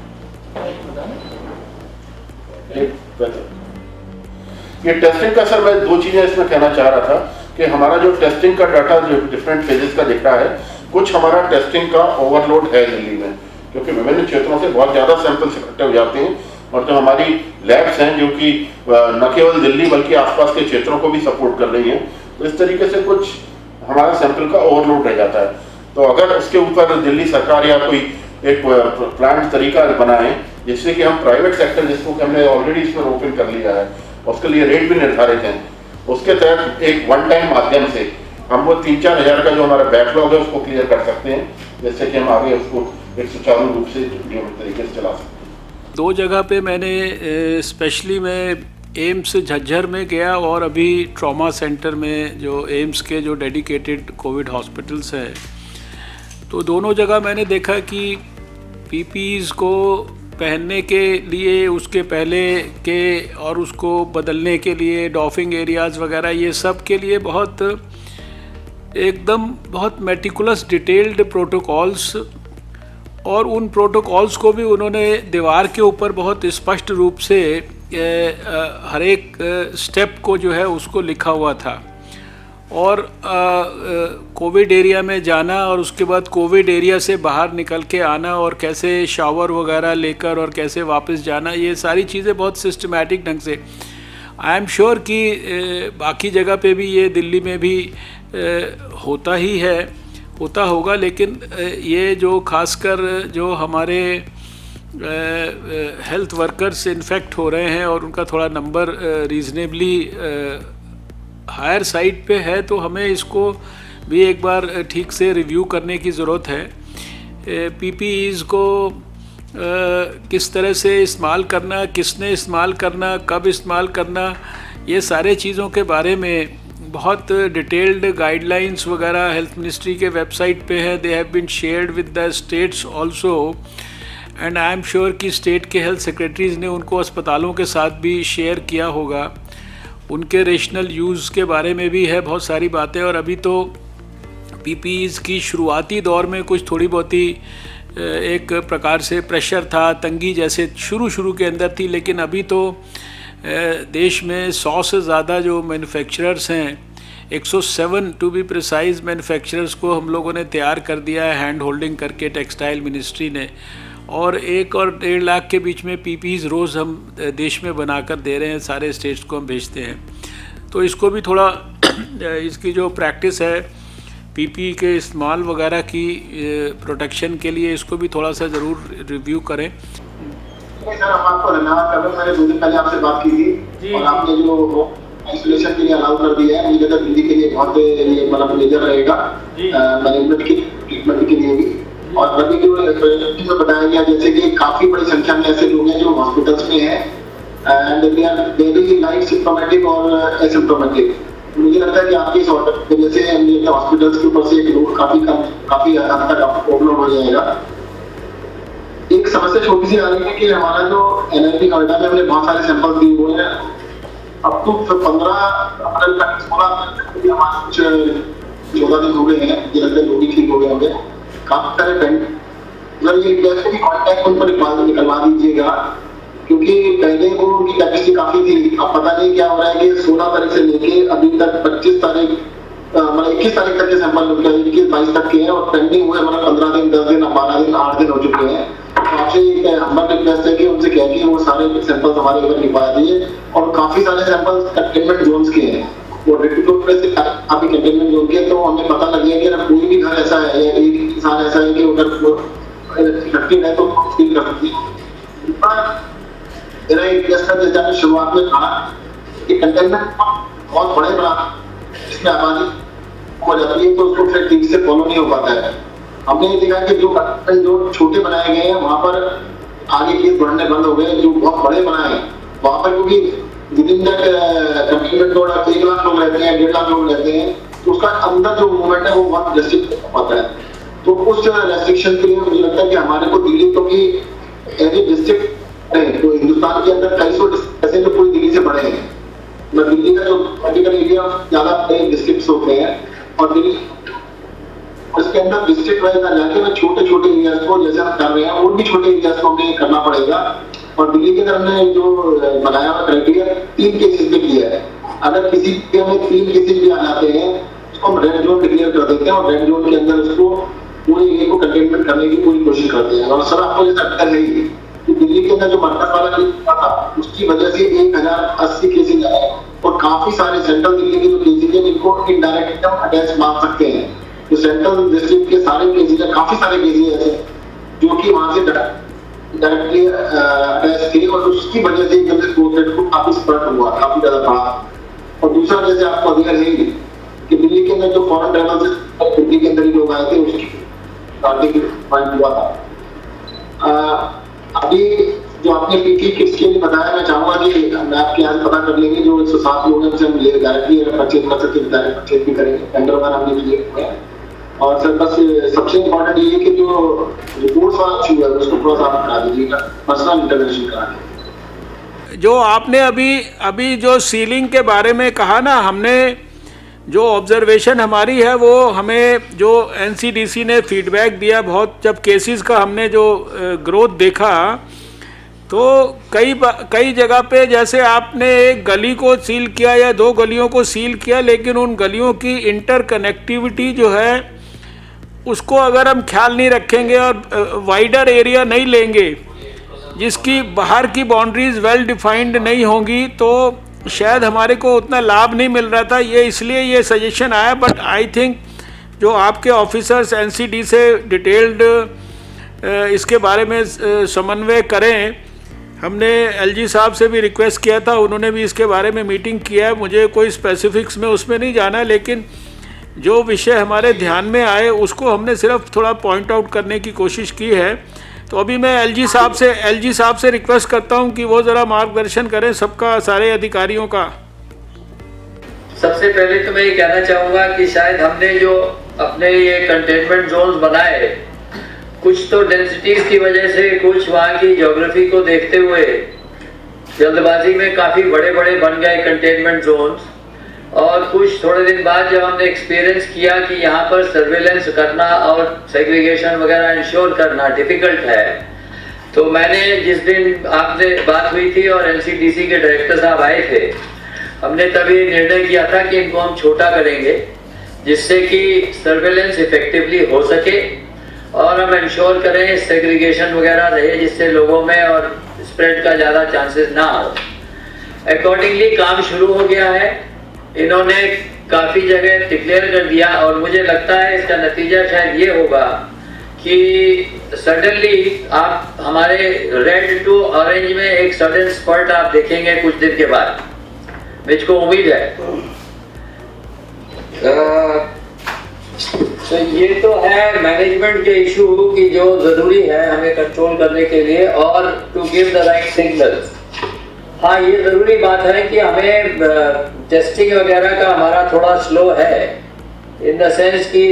ये टेस्टिंग का सर मैं दो चीजें इसमें कहना चाह रहा था कि हमारा जो टेस्टिंग का डाटा जो डिफरेंट फेजेस का दिख रहा है, कुछ हमारा टेस्टिंग का ओवरलोड है दिल्ली में, क्योंकि विभिन्न क्षेत्रों से बहुत ज्यादा सैंपल्स इकट्ठे हो जाते हैं और जो हमारी लैब्स हैं जो कि न केवल दिल्ली बल्कि आसपास के क्षेत्रों को भी सपोर्ट कर रही हैं, तो इस तरीके से कुछ हमारा सैंपल का ओवरलोड रह जाता है। तो अगर उसके ऊपर दिल्ली सरकार या कोई एक प्लान तरीका बनाए जिससे कि हम प्राइवेट सेक्टर जिसको कि हमने ऑलरेडी इसमें ओपन कर लिया है, उसके लिए रेट भी निर्धारित हैं, उसके तहत एक वन टाइम माध्यम से हम वो 3-4 हज़ार का जो हमारा बैकलॉग है उसको क्लियर कर सकते हैं, जिससे कि हम आगे उसको एक सुचारू रूप से नियमित तरीके से चला सकते हैं। 2 जगह पे मैंने स्पेशली मैं एम्स झज्जर में गया और अभी ट्रॉमा सेंटर में जो एम्स के जो डेडिकेटेड कोविड हॉस्पिटल्स हैं, तो दोनों जगह मैंने देखा कि पीपीईज़ को पहनने के लिए, उसके पहले के और उसको बदलने के लिए डॉफिंग एरियाज़ वगैरह, ये सब के लिए बहुत एकदम बहुत मेटिकुलस डिटेल्ड प्रोटोकॉल्स, और उन प्रोटोकॉल्स को भी उन्होंने दीवार के ऊपर बहुत स्पष्ट रूप से हर एक स्टेप को जो है उसको लिखा हुआ था। और कोविड एरिया में जाना और उसके बाद कोविड एरिया से बाहर निकल के आना और कैसे शावर वगैरह लेकर और कैसे वापस जाना, ये सारी चीज़ें बहुत सिस्टमैटिक ढंग से, आई एम श्योर कि बाकी जगह पे भी ये दिल्ली में भी होता ही है, होता होगा, लेकिन ये जो खासकर जो हमारे हेल्थ वर्कर्स इन्फेक्ट हो रहे हैं और उनका थोड़ा नंबर रीज़नेबली हायर साइड पे है, तो हमें इसको भी एक बार ठीक से रिव्यू करने की ज़रूरत है। पीपीईज़ को किस तरह से इस्तेमाल करना, किसने इस्तेमाल करना, कब इस्तेमाल करना, ये सारे चीज़ों के बारे में बहुत डिटेल्ड गाइडलाइंस वगैरह हेल्थ मिनिस्ट्री के वेबसाइट पे है। They have been shared with the states also, and I am sure कि स्टेट के हेल्थ सेक्रेटरीज़ ने उनको अस्पतालों के साथ भी शेयर किया होगा। उनके रेशनल यूज़ के बारे में भी है बहुत सारी बातें। और अभी तो पीपीईज़ की शुरुआती दौर में कुछ थोड़ी बहुत ही एक प्रकार से प्रेशर था, तंगी जैसे शुरू के अंदर थी, लेकिन अभी तो देश में 100 से ज़्यादा जो मैन्युफैक्चरर्स हैं, 107 टू बी प्रिसाइज मैन्युफैक्चरर्स को हम लोगों ने तैयार कर दिया है हैंड होल्डिंग करके टेक्सटाइल मिनिस्ट्री ने, और 1 और 1.5 लाख के बीच में पीपीईज़ रोज़ हम देश में बनाकर दे रहे हैं, सारे स्टेट्स को हम भेजते हैं। तो इसको भी थोड़ा इसकी जो प्रैक्टिस है पीपीई के इस्तेमाल वगैरह की प्रोटेक्शन के लिए, इसको भी थोड़ा सा ज़रूर रिव्यू करें। सर, हम आपको धन्यवाद कर रहे हैं। मैंने 2 दिन पहले आपसे बात की थी और आपने जो आइसोलेशन के लिए अलाउ कर दिया है, मुझे लगता है दिल्ली के लिए बहुत ये मतलब मेजर रहेगा मैनेजमेंट की ट्रीटमेंट के लिए भी। और अभी जो बताया गया जैसे कि काफी बड़ी संख्या में ऐसे लोग हैं जो हॉस्पिटल्स में हैं and they are very light symptomatic और एसिम्प्टोमेटिक। मुझे लगता है कि आपकी इस ऑर्डर की वजह से हॉस्पिटल्स के ऊपर से एक लोड काफी हद तक आपको प्रॉब्लम हो जाएगा। एक समस्या छोटी सी आ रही है कि हमारा जो एनआईटी नोएडा में हमने बहुत सारे सैंपल दिए हुए हैं, अब तो 15 अप्रैल तक 16 अप्रैल तक हमारे कुछ 14 दिन हो गए हैं, मुझे लगता है लोग भी ठीक हो गए होंगे। काफी सारे पेंट मतलब ये रिक्वेस्ट है कि कॉन्टैक्ट उन पर निकलवा दीजिएगा क्योंकि पहले वो उनकी कैपेसिटी काफी थी। अब पता नहीं क्या हो रहा है कि 16 तारीख से लेके अभी तक 25 तारीख मतलब 21 तारीख तक के सैंपल 21-22 तक के हैं और पेंडिंग हुए मतलब 15 दिन 10 दिन 12 दिन 8 दिन हो चुके हैं। तो आपसे हमारा रिक्वेस्ट है कि उनसे कह के वो सारे सैंपल्स हमारे ऊपर निभा दिए और काफी सारे सैंपल्स कंटेनमेंट जोन्स के हैं और से काफी कंटेनमेंट जोन के। तो हमें पता लग गया कि अगर कोई भी घर ऐसा है या एक इंसान ऐसा है कि अगर इफेक्टिव है तो फील कर सकती है। मेरा एक रिक्वेस्ट है जैसे आपने शुरुआत में कहा कि कंटेनमेंट बहुत बड़े बड़ा इसमें आबादी हो जाती है तो उसको फिर ठीक से फॉलो नहीं हो पाता है। हमने ये देखा कि जो छोटे बनाए गए हैं वहां पर आगे केस बढ़ने बंद हो गए। जो बहुत बड़े बनाए हैं वहां पर क्योंकि with in that containment zone 1 lakh लोग रहते हैं 1.5 लाख लोग रहते हैं तो उसका अंदर जो मूवमेंट है वो बहुत रेस्ट्रिक्ट हो पाता है। तो उस रेस्ट्रिक्शन के लिए मुझे लगता है कि हमारे को दिल्ली को भी एज ए डिस्ट्रिक्ट नहीं तो हिंदुस्तान के अंदर कई सौ ऐसे जो पूरी दिल्ली से बड़े हैं। मैं दिल्ली का जो पर्टिकुलर एरिया ज्यादा बड़े डिस्ट्रिक्ट होते हैं और दिल्ली उसके अंदर डिस्ट्रिक्ट वाइज ना जाके मैं छोटे छोटे एरियाज को जैसे हम कर रहे हैं और भी छोटे एरियाज को हमें करना पड़ेगा। और दिल्ली के अंदर हमने जो बनाया हुआ क्राइटेरिया 3 केसेस पे किया है। अगर किसी के में 3 केसेस भी आ जाते हैं उसको हम रेड जोन डिक्लेयर कर देते हैं और रेड जोन के अंदर उसको पूरे एरिया को कंटेनमेंट करने की पूरी कोशिश करते हैं। और सर आपको जैसा डर है ही कि दिल्ली के अंदर जो मर्कज वाला केस था उसकी वजह से 1080 केसेज आए और काफी सारे सेंट्रल दिल्ली के जो केसेज है जिनको इनडायरेक्ट हम अटैच मान सकते हैं। तो सेंट्रल डिस्ट्रिक्ट के सारे केसेज है काफी सारे केसेज ऐसे जो कि वहां से डायरेक्टली अटैच थे और उसकी वजह से एकदम से ग्रोथ रेट को काफी स्प्रेड हुआ काफी ज्यादा बढ़ा। और दूसरा जैसे आपको अवेयर है कि दिल्ली के अंदर जो फॉरेन ट्रैवल से दिल्ली के अंदर ही लोग आए थे उसकी स्टार्टिंग पॉइंट हुआ था। अभी जो आपने पीपी किट्स के लिए बताया मैं चाहूंगा कि मैं आपके यहाँ पता कर लेंगे जो 107 लोग हैं उनसे हम ले डायरेक्टली अगर परचेज कर सकते हैं डायरेक्ट परचेज भी करेंगे। टेंडर वगैरह हमने किए हुए हैं। और सर बस सबसे इम्पोर्टेंट ये है कि जो रिपोर्ट्स वाला इशू है उसको थोड़ा सा आप करा दीजिएगा पर्सनल इंटरवेंशन करा के। जो आपने अभी जो सीलिंग के बारे में कहा ना, हमने जो ऑब्जर्वेशन हमारी है वो हमें जो एनसीडीसी ने फीडबैक दिया बहुत, जब केसेस का हमने जो ग्रोथ देखा तो कई जगह पे जैसे आपने एक गली को सील किया या 2 गलियों को सील किया लेकिन उन गलियों की इंटरकनेक्टिविटी जो है उसको अगर हम ख्याल नहीं रखेंगे और वाइडर एरिया नहीं लेंगे जिसकी बाहर की बाउंड्रीज वेल डिफाइंड नहीं होंगी तो शायद हमारे को उतना लाभ नहीं मिल रहा था। ये इसलिए ये सजेशन आया। बट आई थिंक जो आपके ऑफिसर्स एनसीडी से डिटेल्ड इसके बारे में समन्वय करें। हमने एलजी साहब से भी रिक्वेस्ट किया था, उन्होंने भी इसके बारे में मीटिंग किया है। मुझे कोई स्पेसिफिक्स में उसमें नहीं जाना है लेकिन जो विषय हमारे ध्यान में आए उसको हमने सिर्फ थोड़ा पॉइंट आउट करने की कोशिश की है। तो अभी मैं एलजी साहब से रिक्वेस्ट करता हूं कि वो ज़रा मार्गदर्शन करें सबका, सारे अधिकारियों का। सबसे पहले तो मैं ये कहना चाहूँगा कि शायद हमने जो अपने ये कंटेनमेंट जोन्स बनाए कुछ तो डेंसिटीज की वजह से, कुछ वहाँ की ज्योग्राफी को देखते हुए जल्दबाजी में काफ़ी बड़े बड़े बन गए कंटेनमेंट जोन्स। और कुछ थोड़े दिन बाद जब हमने एक्सपीरियंस किया कि यहाँ पर सर्वेलेंस करना और सेग्रीगेशन वगैरह इंश्योर करना डिफिकल्ट है, तो मैंने जिस दिन आपसे बात हुई थी और एनसीडीसी के डायरेक्टर साहब आए थे, हमने तभी निर्णय किया था कि इनको हम छोटा करेंगे जिससे कि सर्वेलेंस इफेक्टिवली हो सके और हम इंश्योर करें सेग्रीगेशन वगैरह रहे जिससे लोगों में और स्प्रेड का ज़्यादा चांसेस ना हो। अकॉर्डिंगली काम शुरू हो गया है। इन्होंने काफ़ी जगह डिक्लेयर कर दिया और मुझे लगता है इसका नतीजा शायद ये होगा कि सडनली आप हमारे रेड टू ऑरेंज में एक सडन स्पर्ट आप देखेंगे कुछ दिन के बाद, मुझको उम्मीद है। तो ये तो है मैनेजमेंट के इशू की जो ज़रूरी है हमें कंट्रोल करने के लिए और to give the right signals. हाँ, ये ज़रूरी बात है कि हमें टेस्टिंग वगैरह का हमारा थोड़ा स्लो है इन द सेंस कि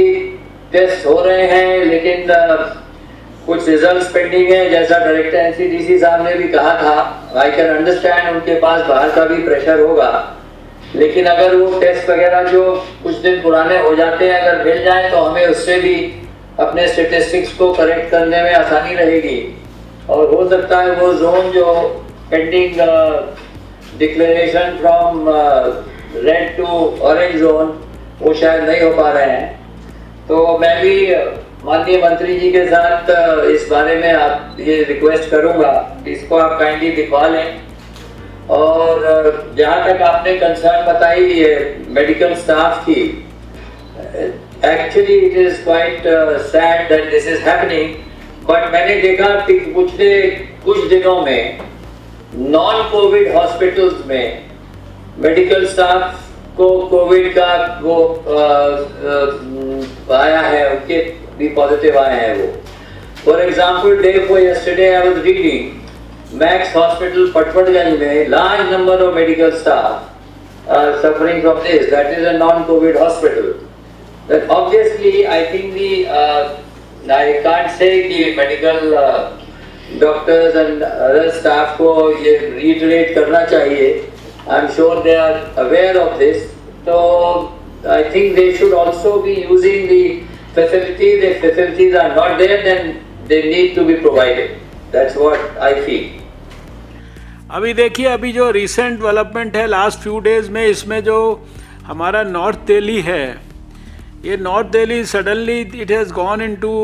टेस्ट हो रहे हैं लेकिन कुछ रिजल्ट्स पेंडिंग है। जैसा डायरेक्टर एनसीडीसी साहब ने भी कहा था, आई कैन अंडरस्टैंड उनके पास बाहर का भी प्रेशर होगा, लेकिन अगर वो टेस्ट वगैरह जो कुछ दिन पुराने हो जाते हैं अगर मिल जाए तो हमें उससे भी अपने स्टेटिस्टिक्स को करेक्ट करने में आसानी रहेगी और हो सकता है वो जोन जो pending declaration from red to orange zone वो शायद नहीं हो पा रहे हैं। तो मैं भी माननीय मंत्री जी के साथ इस बारे में आप ये रिक्वेस्ट करूंगा कि इसको आप काइंडली दिखवा लें। और जहाँ तक आपने कंसर्न बताई है मेडिकल स्टाफ की, actually it is quite sad that this is happening, but मैंने देखा कि पिछले कुछ दिनों में नॉन कोविड हॉस्पिटल्स में मेडिकल स्टाफ को कोविड का वो आया है, उनके भी पॉजिटिव आए हैं वो। For example day for yesterday I was reading Max hospital Patparganj में large number of medical staff suffering from this, that is a non covid hospital. That obviously I think the I can't say कि medical doctors and other staff को ये रीइटरेट करना चाहिए। I'm sure they are aware of this. So I think they should also be using the facilities. If facilities are not there, then they need to be provided. That's what I feel. अभी देखिए, अभी जो रिसेंट डेवलपमेंट है लास्ट फ्यू डेज़ में, इसमें जो हमारा नॉर्थ दिल्ली है, ये north Delhi suddenly it has gone into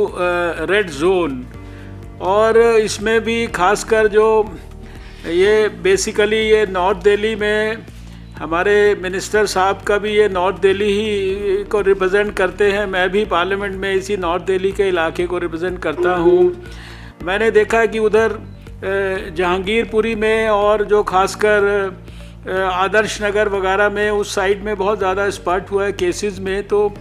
red zone. और इसमें भी खासकर जो ये बेसिकली ये नॉर्थ दिल्ली में हमारे मिनिस्टर साहब का भी ये नॉर्थ दिल्ली ही को रिप्रेजेंट करते हैं। मैं भी पार्लियामेंट में इसी नॉर्थ दिल्ली के इलाके को रिप्रेजेंट करता हूँ। मैंने देखा कि उधर जहांगीरपुरी में और जो खासकर आदर्श नगर वगैरह में उस साइड में बहुत ज़्यादा स्पॉट हुआ है केसेस में। तो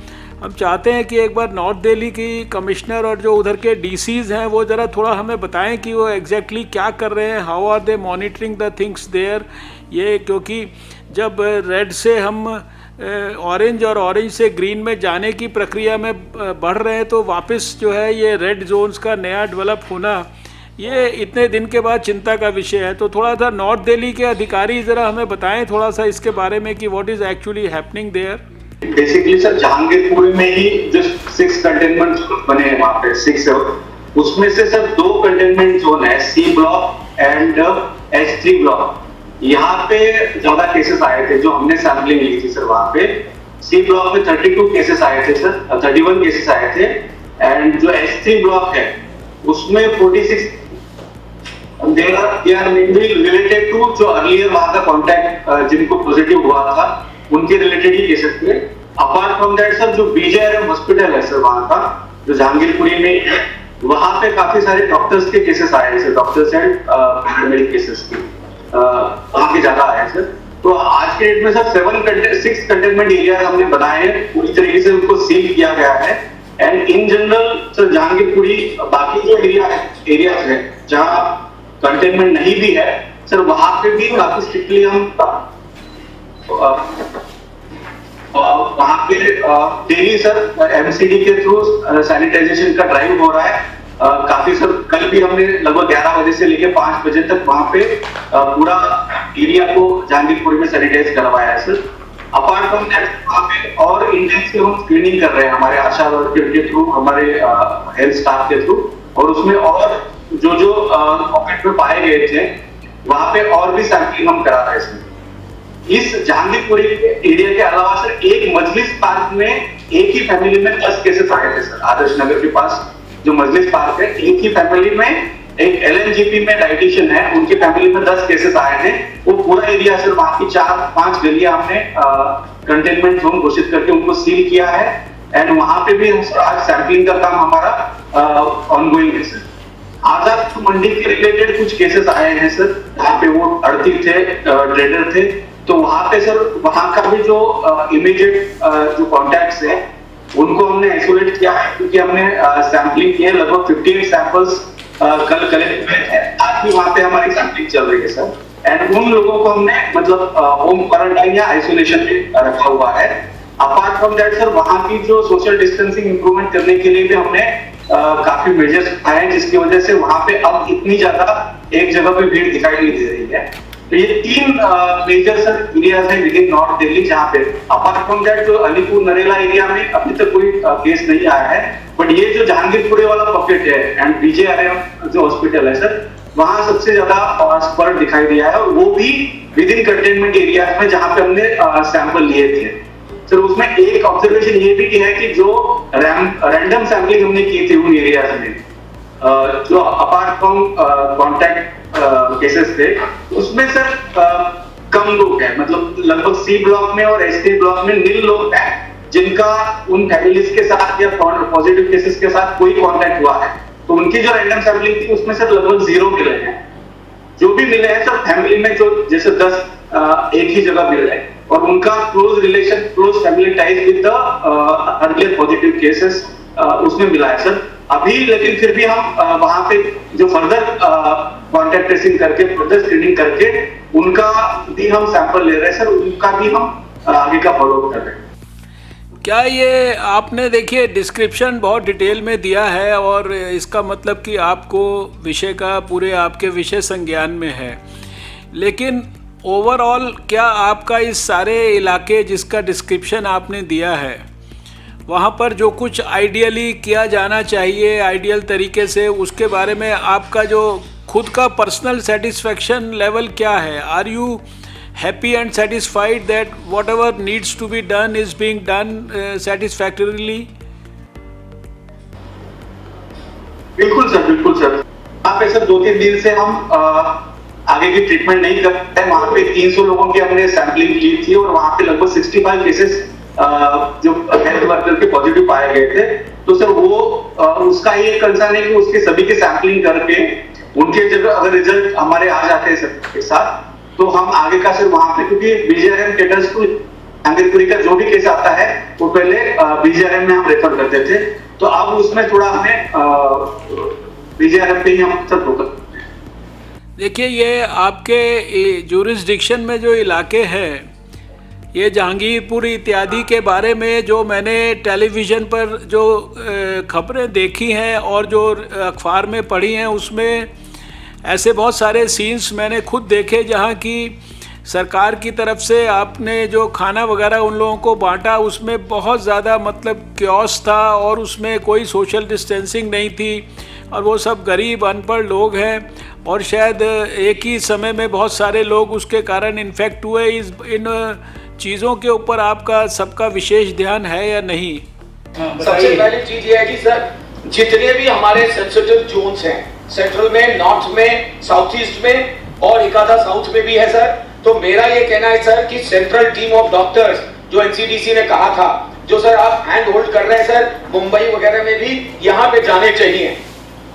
हम चाहते हैं कि एक बार नॉर्थ दिल्ली की कमिश्नर और जो उधर के डीसीज़ हैं वो ज़रा थोड़ा हमें बताएं कि वो एग्जैक्टली क्या कर रहे हैं, how are they monitoring the things there. ये क्योंकि जब रेड से हम ऑरेंज और ऑरेंज से ग्रीन में जाने की प्रक्रिया में बढ़ रहे हैं, तो वापस जो है ये रेड जोन्स का नया डेवलप होना ये इतने दिन के बाद चिंता का विषय है। तो थोड़ा सा नॉर्थ दिल्ली के अधिकारी ज़रा हमें बताएं थोड़ा सा इसके बारे में कि what is actually happening there. Basically sir Jahangirpur में ही जो 6 कंटेनमेंट जोन बने हैं वहाँ पे 6 है, उसमें से सर 2 कंटेनमेंट जोन है, C block and H3 block. यहाँ पे ज्यादा केसेस आए थे जो हमने सैंपलिंग ली थी सर। वहाँ पे सी ब्लॉक में 32 केसेस आए थे सर, 31 केसेस आए थे। एंड जो H3 ब्लॉक है उसमें 46 they are mainly related to जो अर्लियर वहाँ का कॉन्टैक्ट जिनको पॉजिटिव हुआ था उनके रिलेटेड ही केसेस थे। अपार्ट फ्रॉम दैट सर जो BJRM हॉस्पिटल है सर वहाँ का जो जहांगीरपुरी में है, वहाँ पे काफी सारे डॉक्टर्स के केसेस आए हैं, डॉक्टर्स एंड पैरामेडिक केसेस के वहाँ के ज्यादा आए हैं सर। तो आज के डेट में सर 6 कंटेनमेंट एरिया हमने बनाए हैं, पूरी तरीके से उनको सील किया गया है। And in general sir Jahangirpuri बाकी जो एरिया है जहाँ कंटेनमेंट नहीं भी है सर, वहाँ पे भी काफी स्ट्रिक्टली हम वहाँ पे डेली सर MCD के थ्रू सैनिटाइजेशन का ड्राइव हो रहा है। काफी सर कल भी हमने लगभग 11 बजे से लेकर 5 बजे तक वहाँ पे पूरा एरिया को जहांगीरपुर में सैनिटाइज करवाया है सर। अपार्ट फ्रॉम दैट वहाँ पे और इंटेंसिव हम स्क्रीनिंग कर रहे हैं हमारे आशा वर्कर के थ्रू, हमारे हेल्थ स्टाफ के थ्रू। और उसमें और जो पॉकेट में पाए गए थे वहाँ पे और भी सैंपलिंग हम करा रहे हैं। इस जहांगीरपुरी एरिया के अलावा सर एक मजलिस पार्क में एक ही फैमिली में 10 केसेस आए थे सर। आदर्श नगर के पास जो मजलिस पार्क है, एक ही फैमिली में एक LNGP में डाइटिशियन है, उनकी फैमिली में 10 केसेस आए थे। वो पूरा एरिया सर वहाँ की 4-5 गलियां हमने कंटेनमेंट जोन घोषित करके उनको सील किया है। एंड वहाँ पे भी आज सैंपलिंग का काम हमारा ऑनगोइंग है सर। आजाद मंडी के रिलेटेड कुछ केसेस आए हैं सर, जहाँ पे वो आड़ती थे, ट्रेडर थे। तो वहाँ पे सर वहाँ का भी जो इमीडिएट जो कॉन्टैक्ट्स है उनको हमने आइसोलेट किया है, क्योंकि हमने सैंपलिंग किए लगभग 15 सैंपल्स कल कलेक्ट हुए थे। आज भी वहाँ पे हमारी सैंपलिंग चल रही है सर। एंड उन लोगों को हमने मतलब होम क्वारंटाइन या आइसोलेशन में रखा हुआ है। अपार्ट फ्रॉम दैट सर वहाँ की जो सोशल डिस्टेंसिंग इंप्रूवमेंट करने के लिए भी हमने काफी मेजर्स उठाए, जिसकी वजह से वहाँ पे अब इतनी ज्यादा एक जगह पे भीड़ दिखाई नहीं दे रही है। तो ये 3 मेजर सर एरियाज है विद इन नॉर्थ दिल्ली, जहाँ पे अपार्ट फ्रॉम दैट जो अलीपुर नरेला एरिया में अभी तक कोई केस नहीं आया है। बट ये जो जहांगीरपुरे वाला पॉकेट है एंड BJRM जो हॉस्पिटल है सर, वहां सबसे ज्यादा स्पर्ट दिखाई दिया है, और वो भी विद इन कंटेनमेंट एरिया में जहां पे हमने सैंपल लिए थे। सर उसमें एक ऑब्जर्वेशन ये भी किया है कि जो रैंडम सैंपलिंग हमने की थी उन एरियाज में, जो अपार्ट फ्रॉम कॉन्टैक्ट केसेस थे, उसमें सर कम लोग हैं, मतलब लगभग सी ब्लॉक में और एस ब्लॉक में नील लोग हैं जिनका उन फैमिलीज के साथ या पॉजिटिव केसेस के साथ कोई कांटेक्ट हुआ है। तो उनकी जो रैंडम सैंपलिंग थी उसमें सर लगभग 0 मिले हैं। जो भी मिले हैं सर फैमिली में जो जैसे 10 एक ही जगह मिल रहे हैं, और उनका close relation, close family ties with the earlier positive cases उसमें मिला है सर अभी। लेकिन फिर भी हम वहां पे जो फर्दर कॉन्टैक्ट ट्रेसिंग करके, फर्दर स्क्रीनिंग करके उनका भी हम सैंपल ले रहे हैं सर, उनका भी हम आगे का फॉलो कर रहे हैं। क्या ये आपने देखिए डिस्क्रिप्शन बहुत डिटेल में दिया है, और इसका मतलब कि आपको विषय का पूरे आपके विषय संज्ञान में है, लेकिन ओवरऑल क्या आपका इस सारे इलाके जिसका डिस्क्रिप्शन आपने दिया है वहाँ पर जो कुछ आइडियली किया जाना चाहिए आइडियल तरीके से, उसके बारे में आपका जो खुद का पर्सनल सेटिस्फेक्शन लेवल क्या है? Are you happy and satisfied that whatever needs to be done is being done satisfactorily? बिल्कुल सर। वहाँ पे सर 2-3 दिन से हम आगे की ट्रीटमेंट नहीं करते हैं। वहाँ पे 300 लोगों की हमने सैंपलिंग की थी, और वहाँ पे लगभग 65 केसेस जो हेल्थ वर्कर के पॉजिटिव पाए गए थे। तो सर वो उसका ये कंसर्न है कि उसके सभी की सैंपलिंग करके उनके जब अगर रिजल्ट हमारे आ जाते हैं सबके साथ, तो हम आगे का सर वहां पे, क्योंकि बीजीआरएम केटर्स को अंगरपुरी का जो भी केस आता है वो पहले बीजीआरएम में हम रेफर करते थे, तो अब उसमें थोड़ा हमें बीजीआरएम पे ही हम सब फोकस करते हैं। देखिए, ये आपके ज्यूरिसडिक्शन में जो इलाके हैं, ये जहांगीरपुर इत्यादि के बारे में जो मैंने टेलीविज़न पर जो खबरें देखी हैं और जो अखबार में पढ़ी हैं, उसमें ऐसे बहुत सारे सीन्स मैंने खुद देखे जहाँ की सरकार की तरफ से आपने जो खाना वगैरह उन लोगों को बांटा, उसमें बहुत ज़्यादा मतलब क्योस था, और उसमें कोई सोशल डिस्टेंसिंग नहीं थी, और वो सब गरीब अनपढ़ लोग हैं, और शायद एक ही समय में बहुत सारे लोग उसके कारण इन्फेक्ट हुए। इन चीज़ों के ऊपर आपका सबका विशेष ध्यान है या नहीं? सबसे पहली चीज़ ये है कि सर जितने भी हमारे सेंसिटिव जोन्स हैं, सेंट्रल में, नॉर्थ में, साउथ ईस्ट में और एक आधा साउथ में भी है सर, तो मेरा ये कहना है सर कि सेंट्रल टीम ऑफ डॉक्टर्स जो एनसीडीसी ने कहा था, जो सर आप हैंड होल्ड कर रहे हैं सर, मुंबई वगैरह में भी यहाँ पे जाने चाहिए।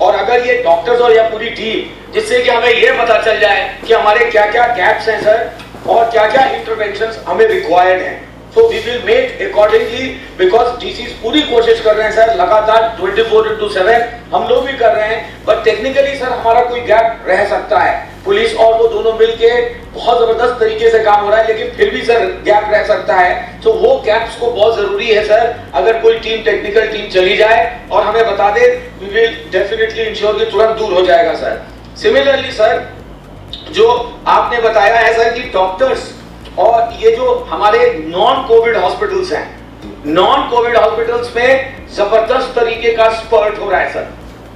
और अगर ये डॉक्टर्स और या पूरी टीम, जिससे कि हमें ये पता चल जाए कि हमारे क्या क्या गैप्स हैं सर, और क्या क्या इंटरवेंशंस हमें रिक्वायर्ड हैं, तो we will make accordingly, because DCs पूरी कोशिश कर रहे हैं सर, लगातार 24/7 हम लोग भी कर रहे हैं, बट टेक्निकली सर हमारा कोई गैप रह सकता है। पुलिस और वो दोनों मिलके बहुत जबरदस्त तरीके से काम हो रहा है, लेकिन फिर भी सर गैप रह सकता है, तो वो गैप्स को बहुत जरूरी है सर। अगर कोई टीम, टेक्निकल टीम चली जाए और हमें बता दे, वी विल डेफिनेटली इंश्योर कि तुरंत दूर हो जाएगा सर। सिमिलरली सर, जो आपने बताया है सर कि डॉक्टर्स और ये जो हमारे नॉन कोविड हॉस्पिटल्स हैं, नॉन कोविड हॉस्पिटल्स में जबरदस्त तरीके का स्पर्ट हो रहा है sir.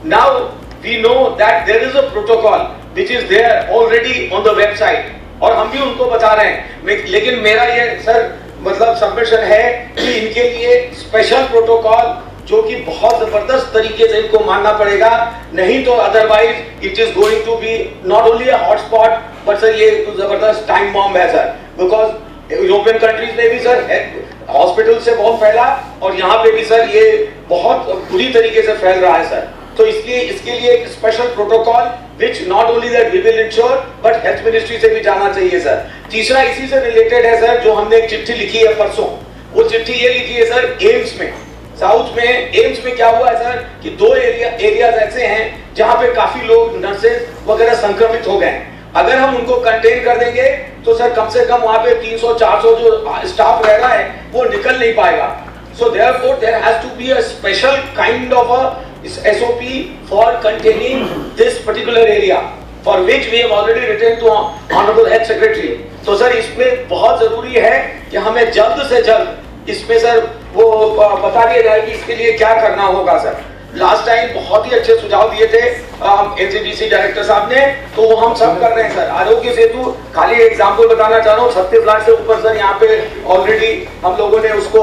Now we know that there is a protocol which is there already on the website, और हम भी उनको बता रहे हैं, लेकिन मेरा ये सर मतलब सबमिशन है कि इनके लिए स्पेशल प्रोटोकॉल जो कि बहुत जबरदस्त तरीके से इनको मानना पड़ेगा, नहीं तो otherwise it is going to be not only a hotspot, but sir ये जबरदस्त टाइम बॉम्ब है सर। बिकॉज यूरोपियन कंट्रीज में भी सर हॉस्पिटल से बहुत फैला, और यहाँ पे भी सर ये बहुत बुरी तरीके से फैल रहा है सर। तो इसलिए इसके लिए एक special protocol which not only that we will ensure, but health ministry से भी जाना चाहिए सर। तीसरा इसी से रिलेटेड है सर, जो हमने एक चिट्ठी लिखी है परसों, वो चिट्ठी ये लिखी है सर एम्स में, साउथ में एम्स में क्या हुआ है सर कि 2 एरियाज ऐसे हैं जहां पे काफी लोग, नर्सेज वगैरह संक्रमित हो गए। अगर हम उनको कंटेन कर देंगे तो सर कम से कम वहां पे 300-400 जो स्टाफ रह रहा है वो निकल नहीं पाएगा। So therefore there has to be a special kind of a SOP for containing this particular area, for which we have already written to honourable health secretary. तो सर इसमें बहुत जरूरी है कि हमें जल्द से जल्द इसमें सर वो बता दिया जाए कि इसके लिए क्या करना होगा सर। लास्ट टाइम बहुत ही अच्छे सुझाव दिए थे एनसीडीसी डायरेक्टर साहब ने, तो वो हम सब कर रहे हैं सर। आरोग्य सेतु खाली एग्जांपल बताना चाह रहा हूँ, 36 लाख से ऊपर सर यहाँ पे ऑलरेडी हम लोगों ने उसको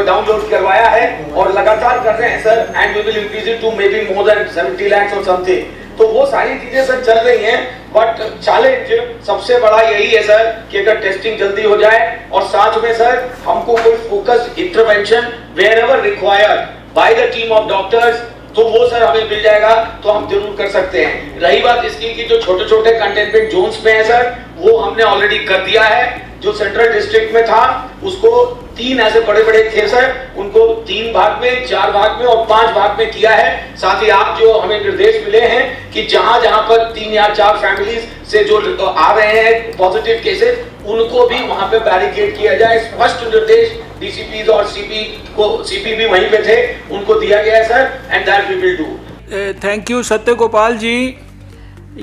डाउनलोड करवाया है और लगातार कर रहे हैं sir, and we will increase it to maybe more than 70 lakh और समथिंग। तो वो सारी चीजें सर चल रही हैं, बट चैलेंज सबसे बड़ा यही है सर कि अगर टेस्टिंग जल्दी हो जाए और साथ में सर हमको कोई focused intervention wherever required by the team of doctors, तो वो सर हमें मिल जाएगा तो हम जरूर कर सकते हैं। रही बात इसकी कि जो छोटे छोटे कंटेनमेंट जोन्स में है सर, वो हमने ऑलरेडी कर दिया है। जो सेंट्रल डिस्ट्रिक्ट में था उसको 3 ऐसे बड़े बड़े थे सर, उनको 3 भाग में, 4 भाग में और 5 भाग में किया है। साथ ही आप जो हमें निर्देश मिले हैं कि जहां जहां पर 3 या 4 फैमिलीज से जो आ रहे हैं पॉजिटिव केसेस, उनको भी वहां पे बैरिकेड किया जाए। स्पष्ट निर्देश डीसीपीज और सीपी भी वहीं पे थे, उनको दिया गया है sir, and that we will do. Thank you Satya Gopal जी।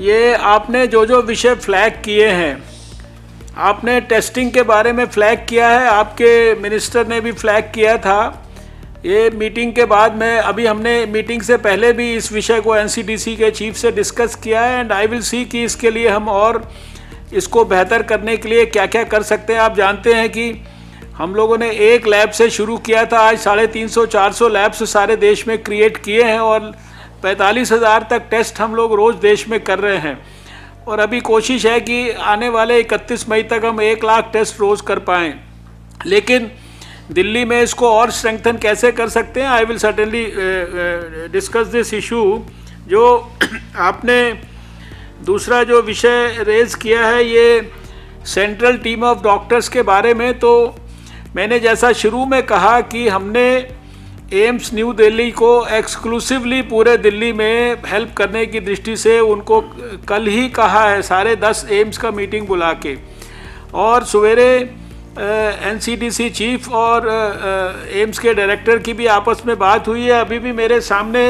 ये आपने जो विषय फ्लैग किए हैं, आपने टेस्टिंग के बारे में फ्लैग किया है, आपके मिनिस्टर ने भी फ्लैग किया था। ये मीटिंग के बाद में, अभी हमने मीटिंग से पहले भी इस विषय को एनसीडीसी के चीफ से डिस्कस किया है, एंड आई विल सी कि इसके लिए हम और इसको बेहतर करने के लिए क्या क्या कर सकते हैं। आप जानते हैं कि हम लोगों ने एक लैब से शुरू किया था, आज 350-400 लैब्स सारे देश में क्रिएट किए हैं और 45,000 तक टेस्ट हम लोग रोज़ देश में कर रहे हैं। और अभी कोशिश है कि आने वाले 31 मई तक हम 1 लाख टेस्ट रोज़ कर पाएँ। लेकिन दिल्ली में इसको और स्ट्रेंथन कैसे कर सकते हैं, I will certainly discuss this issue. जो आपने दूसरा जो विषय रेज किया है ये सेंट्रल टीम ऑफ डॉक्टर्स के बारे में, तो मैंने जैसा शुरू में कहा कि हमने एम्स न्यू दिल्ली को एक्सक्लूसिवली पूरे दिल्ली में हेल्प करने की दृष्टि से उनको कल ही कहा है, सारे 10 एम्स का मीटिंग बुला के, और सवेरे एनसीडीसी चीफ और एम्स के डायरेक्टर की भी आपस में बात हुई है। अभी भी मेरे सामने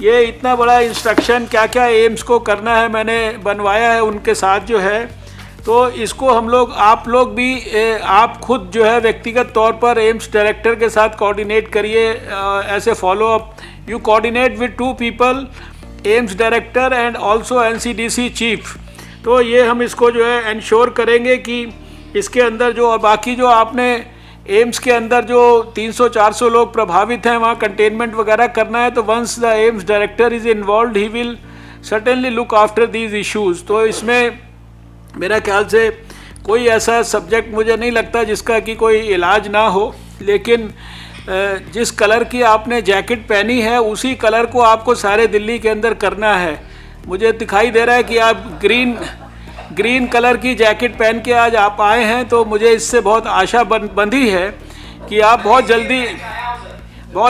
ये इतना बड़ा इंस्ट्रक्शन क्या क्या एम्स को करना है मैंने बनवाया है उनके साथ जो है। तो इसको हम लोग, आप लोग भी, आप खुद जो है व्यक्तिगत तौर पर एम्स डायरेक्टर के साथ कोऑर्डिनेट करिए, ऐसे follow up, you coordinate with 2 people, AIIMS director and also NCDC chief. तो ये हम इसको जो है इंश्योर करेंगे कि इसके अंदर जो, और बाकी जो आपने एम्स के अंदर जो 300-400 लोग प्रभावित हैं वहाँ कंटेनमेंट वगैरह करना है, तो once the AIIMS director is involve he will certainly look after these issues. तो इसमें मेरा ख्याल से कोई ऐसा सब्जेक्ट मुझे नहीं लगता जिसका कि कोई इलाज ना हो। लेकिन जिस कलर की आपने जैकेट पहनी है उसी कलर को आपको सारे दिल्ली के अंदर करना है। मुझे दिखाई दे रहा है कि आप ग्रीन कलर की जैकेट पहन के आज आप आए हैं, तो मुझे इससे बहुत आशा बंधी है कि आप बहुत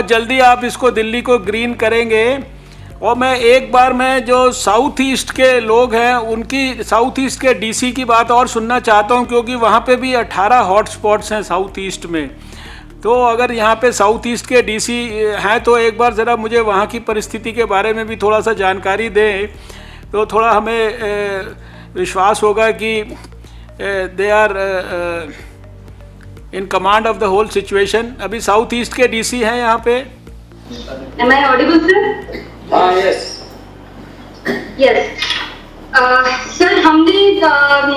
जल्दी आप इसको दिल्ली को ग्रीन करेंगे। और मैं एक बार मैं जो साउथ ईस्ट के लोग हैं उनकी, साउथ ईस्ट के डीसी की बात और सुनना चाहता हूं, क्योंकि वहां पे भी 18 हॉटस्पॉट्स हैं साउथ ईस्ट में। तो अगर यहाँ पे साउथ ईस्ट के डीसी हैं तो एक बार ज़रा मुझे वहाँ की परिस्थिति के बारे में भी थोड़ा सा जानकारी दें, तो थोड़ा हमें विश्वास होगा कि they are in command of the whole situation. अभी साउथ ईस्ट के डीसी हैं यहाँ पे। Am I audible, sir? Yes yes sir, हमने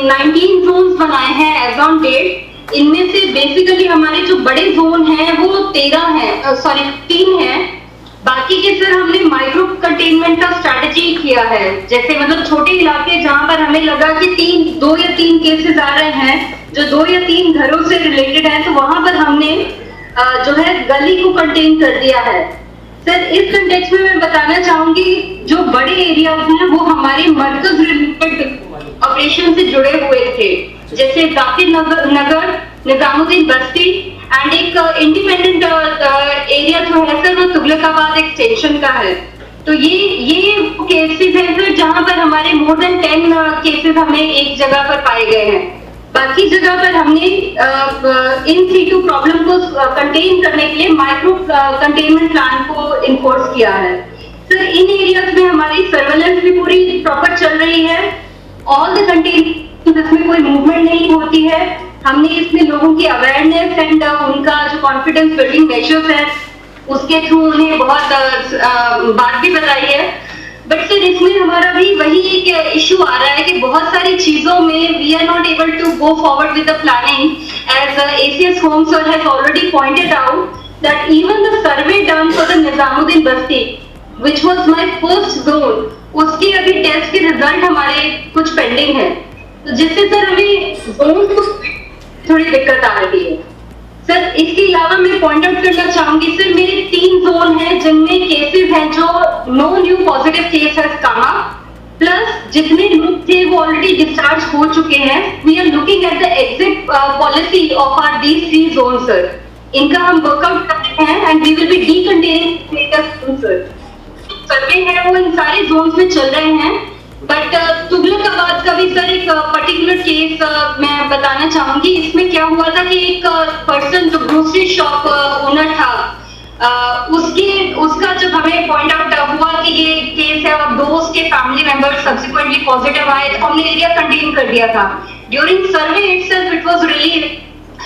19 जोन्स बनाए हैं एज ऑन डेट। इनमें से बेसिकली हमारे जो बड़े जोन हैं वो 3 हैं। बाकी के सर हमने माइक्रो कंटेनमेंट का स्ट्रैटेजी किया है। जैसे मतलब छोटे इलाके जहां पर हमें लगा कि 2 या 3 केसेस आ रहे हैं जो 2 या 3 घरों से रिलेटेड है, तो वहां पर हमने जो है गली को कंटेन कर दिया है। सर इस कंटेक्स्ट में मैं बताना चाहूंगी जो बड़े एरियाज हैं वो हमारे मरकज रिलेटेड ऑपरेशन से जुड़े हुए थे, जैसे जाकिर नगर, निजामुद्दीन बस्ती एंड एक इंडिपेंडेंट एरिया जो है सर वो तुगलकाबाद एक्सटेंशन का है। तो ये केसेस हैं सर जहां पर हमारे मोर देन 10 केसेस हमें एक जगह पर पाए गए हैं। बाकी जगह पर हमने इन सीटू प्रॉब्लम को कंटेन करने के लिए माइक्रो कंटेनमेंट प्लान को इन्फोर्स किया है। सर इन एरियाज में हमारी सर्वेलेंस भी पूरी प्रॉपर चल रही है। ऑल द कंटेनमेंट, इसमें कोई मूवमेंट नहीं होती है। हमने इसमें लोगों की अवेयरनेस एंड उनका जो कॉन्फिडेंस बिल्डिंग मेजर्स है उसके थ्रू उन्हें बहुत बात भी बताई है। बट सर इसमें हमारा भी वही एक इशू आ रहा है कि बहुत सारी चीजों में we are not able to go forward with the planning, as ACS home sir has already pointed out that even the survey done for the Nizamuddin Basti which was my first zone, उसके अभी टेस्ट के रिजल्ट हमारे कुछ पेंडिंग है, तो जिससे सर हमें जोन को थोड़ी दिक्कत आ रही है। सर इसके अलावा मैं पॉइंट आउट करना चाहूंगी सर, मेरे 3 जोन हैं जिनमें केसेस हैं जो no new positive case has come up, plus जितने लोग थे वो ऑलरेडी डिस्चार्ज हो चुके हैं। We are looking at the exit policy of our these 3 zone sir, इनका हम वर्कआउट कर रहे हैं and we will be decontaining sir. Survey है वो इन सारे जोन्स में चल रहे हैं, बट तुगलकाबाद का भी सर एक पर्टिकुलर केस मैं बताना चाहूंगी। इसमें क्या हुआ था कि एक पर्सन जो ग्रोसरी शॉप ओनर था, उसका जब हमें पॉइंट आउट हुआ कि ये केस है और 2 उसके फैमिली मेंबर्स सब्सिक्वेंटली पॉजिटिव आए, तो हमने एरिया कंटेन कर दिया था। During survey itself it was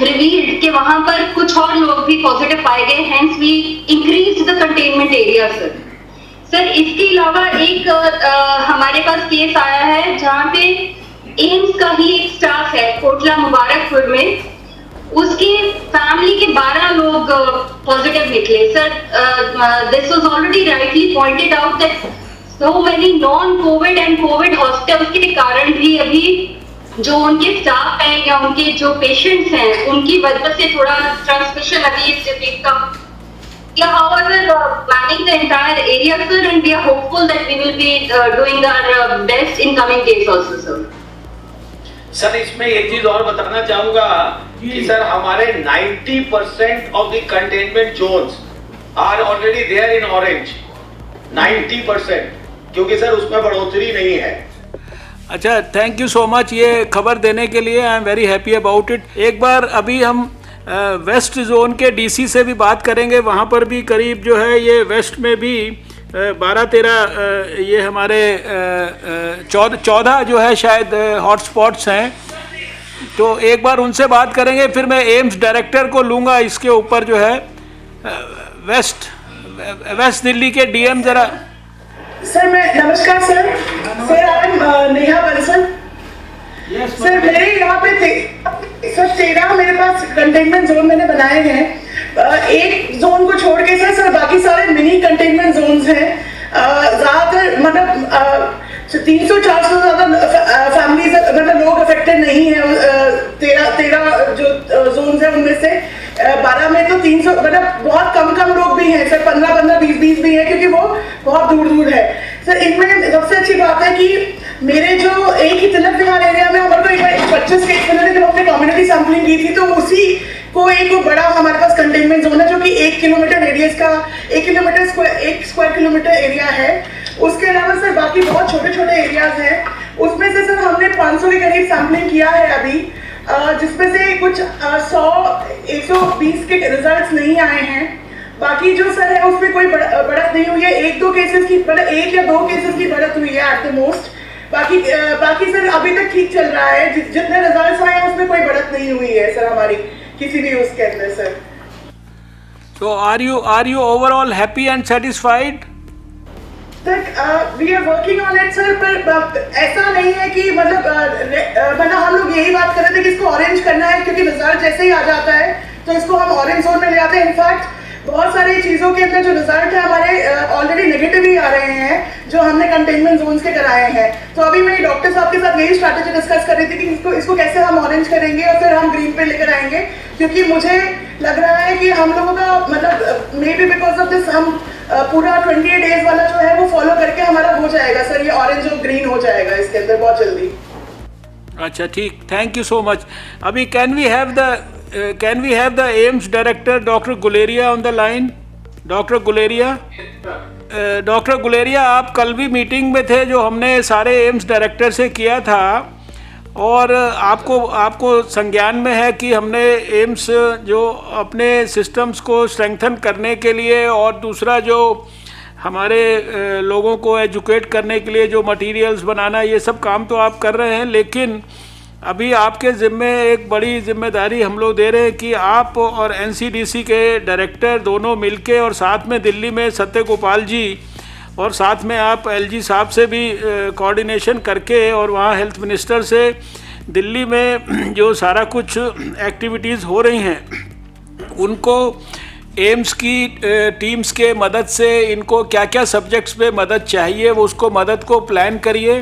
revealed कि वहां पर कुछ और लोग भी पॉजिटिव पाए गए, hence we increased the containment area sir. Sir इसके अलावा एक हमारे पास केस आया है जहाँ पे एम्स का ही एक स्टाफ है कोटला मुबारकपुर में, उसके फैमिली के 12 लोग पॉजिटिव निकले sir. This was already rightly pointed out that so many non Covid and Covid hospitals के कारण भी अभी जो उनके स्टाफ हैं या उनके जो पेशेंट्स हैं उनकी वजह से थोड़ा ट्रांसमिशन अभी इस डिजीज का। Yeah, however, planning the entire area, sir, and we are hopeful that we will be doing our best in coming days also, sir. Sir इसमें एक चीज और बताना चाहूंगा कि सर हमारे 90% of the containment zones are already there in orange, 90%, क्योंकि सर उसमें बढ़ोतरी नहीं है। अच्छा, थैंक यू सो मच ये खबर देने के लिए, I am very happy about it. एक बार अभी हम वेस्ट जोन के डीसी से भी बात करेंगे, वहाँ पर भी करीब जो है ये वेस्ट में भी 12-13 ये हमारे 14 जो है शायद हॉटस्पॉट्स हैं, तो एक बार उनसे बात करेंगे। फिर मैं एम्स डायरेक्टर को लूँगा इसके ऊपर जो है वेस्ट दिल्ली के डीएम जरा। सर मैं नमस्कार sir, I am Neha Bansal. Sir मेरे यहाँ पे सर 13 मेरे पास कंटेनमेंट जोन मैंने बनाए हैं। एक जोन को छोड़ के सर बाकी सारे मिनी कंटेनमेंट जोन्स हैं। ज्यादातर मतलब 300-400 से ज्यादा फैमिलीज मतलब लोग अफेक्टेड नहीं है। 13 जो जोन्स हैं उनमें से 12 में तो 300 मतलब बहुत कम लोग भी हैं सर, 15-15, 20-20 भी हैं, क्योंकि वो बहुत दूर है सर। इनमें सबसे अच्छी बात है कि मेरे जो एक ही तिलक विहार एरिया में हमारे को एक 25 केस मिले थे जब हमने कम्युनिटी सैंपलिंग की थी, तो उसी को एक बड़ा हमारे पास कंटेनमेंट जोन है जो कि 1 किलोमीटर रेडियस का 1 स्क्वायर किलोमीटर एरिया है। उसके अलावा सर बाकी बहुत छोटे एरियाज हैं, उसमें से सर हमने 500 के करीब सैंपलिंग किया है अभी, जिसमें से कुछ 100-120 के रिजल्ट्स नहीं आए हैं। बाकी जो सर है उसमें कोई बढ़त नहीं हुई है, 1-2 केसेस की मतलब 1 या 2 केसेस की बढ़त हुई है एट द मोस्ट। बाकी सर अभी तक ठीक चल रहा है, जितने रिजल्ट्स आए हैं उसमें कोई बढ़त नहीं हुई है सर हमारी किसी भी उसके अंदर sir. So are you overall happy and satisfied? We are working on it sir, पर ऐसा नहीं है कि मतलब हम लोग यही बात कर रहे थे कि इसको ऑरेंज करना है, क्योंकि रिजल्ट जैसे ही आ जाता है तो इसको हम ऑरेंज जोन में ले आते हैं। इनफैक्ट बहुत सारी चीज़ों के अंदर जो रिजल्ट है हमारे ऑलरेडी नेगेटिव ही आ रहे हैं जो हमने कंटेनमेंट जोन्स के कराए हैं। तो अभी मैं डॉक्टर साहब के साथ यही स्ट्रैटेजी डिस्कस कर रही थी कि इसको कैसे हम ऑरेंज करेंगे और फिर हम ग्रीन पे लेकर आएंगे, क्योंकि मुझे लग रहा है कि हम लोगों का मतलब may be because of this हम पूरा 28 डेज वाला जो है वो फॉलो करके हमारा हो जाएगा सर, ये ऑरेंज और ग्रीन हो जाएगा इसके अंदर बहुत जल्दी। अच्छा ठीक, थैंक यू सो मच। अभी can we have the AIIMS director doctor Guleria on the line? Doctor Guleria, आप कल भी मीटिंग में थे जो हमने सारे एम्स डायरेक्टर से किया था, और आपको संज्ञान में है कि हमने एम्स जो अपने सिस्टम्स को स्ट्रेंथन करने के लिए और दूसरा जो हमारे लोगों को एजुकेट करने के लिए जो मटेरियल्स बनाना, ये सब काम तो आप कर रहे हैं, लेकिन अभी आपके ज़िम्मे एक बड़ी जिम्मेदारी हम लोग दे रहे हैं कि आप और एनसीडीसी के डायरेक्टर दोनों मिलके और साथ में दिल्ली में सत्य गोपाल जी और साथ में आप एलजी साहब से भी कोऑर्डिनेशन करके और वहाँ हेल्थ मिनिस्टर से दिल्ली में जो सारा कुछ एक्टिविटीज़ हो रही हैं उनको एम्स की टीम्स के मदद से इनको क्या क्या सब्जेक्ट्स पे मदद चाहिए वो उसको मदद को प्लान करिए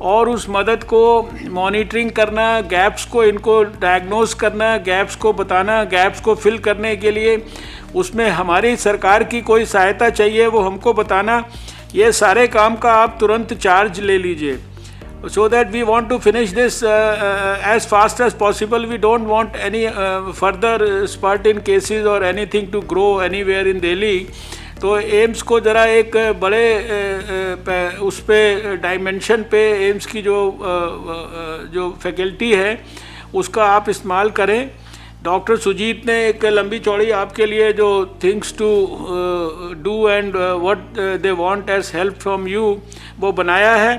और उस मदद को मॉनिटरिंग करना, गैप्स को इनको डायग्नोस करना, गैप्स को बताना, गैप्स को फिल करने के लिए उसमें हमारी सरकार की कोई सहायता चाहिए वो हमको बताना। ये सारे काम का आप तुरंत चार्ज ले लीजिए so that we want to finish this as fast as possible. We don't want any further spurt in cases or anything to grow anywhere in Delhi. तो एम्स को ज़रा एक बड़े उस पे डायमेंशन पे एम्स की जो फैकल्टी है उसका आप इस्तेमाल करें। डॉक्टर सुजीत ने एक लंबी चौड़ी आपके लिए जो things to do and what they want as help from you वो बनाया है।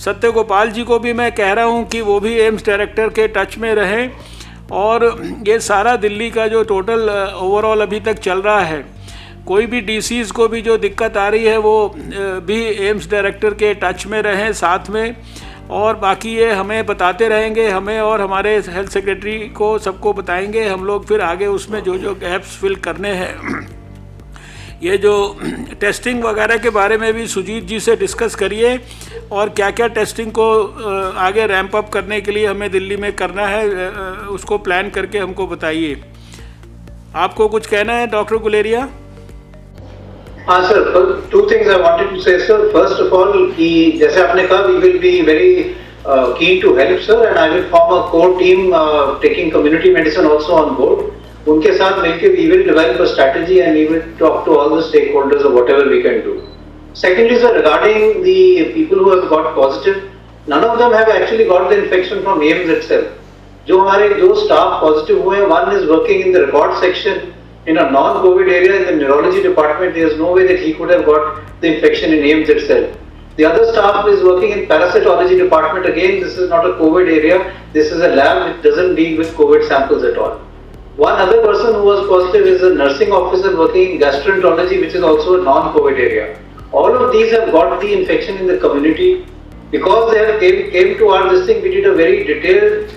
सत्य गोपाल जी को भी मैं कह रहा हूँ कि वो भी एम्स डायरेक्टर के टच में रहें और ये सारा दिल्ली का जो टोटल ओवरऑल अभी तक चल रहा है, कोई भी डीसीज़ को भी जो दिक्कत आ रही है वो भी एम्स डायरेक्टर के टच में रहें साथ में, और बाकी ये हमें बताते रहेंगे, हमें और हमारे हेल्थ सेक्रेटरी को सबको बताएंगे हम लोग, फिर आगे उसमें जो जो गैप्स फिल करने हैं। ये जो टेस्टिंग वगैरह के बारे में भी सुजीत जी से डिस्कस करिए और क्या क्या टेस्टिंग को आगे रैंप अप करने के लिए हमें दिल्ली में करना है उसको प्लान करके हमको बताइए। आपको कुछ कहना है डॉक्टर गुलेरिया? हाँ sir, two things I wanted to say sir. First of all कि जैसे आपने कहा we will be very keen to help sir, and I will form a core team taking community medicine also on board. उनके साथ मिलकर we will develop a strategy and we will talk to all the stakeholders of whatever we can do. Secondly sir, regarding the people who have got positive, none of them have actually got the infection from AIIMS itself. जो हमारे जो staff positive हुए हैं, one is working in the record section in a non-COVID area in the neurology department. There is no way that he could have got the infection in AIIMS itself. The other staff is working in parasitology department. Again, this is not a COVID area. This is a lab which doesn't deal with COVID samples at all. One other person who was positive is a nursing officer working in gastroenterology, which is also a non-COVID area. All of these have got the infection in the community. Because they have came to our this thing, we did a very detailed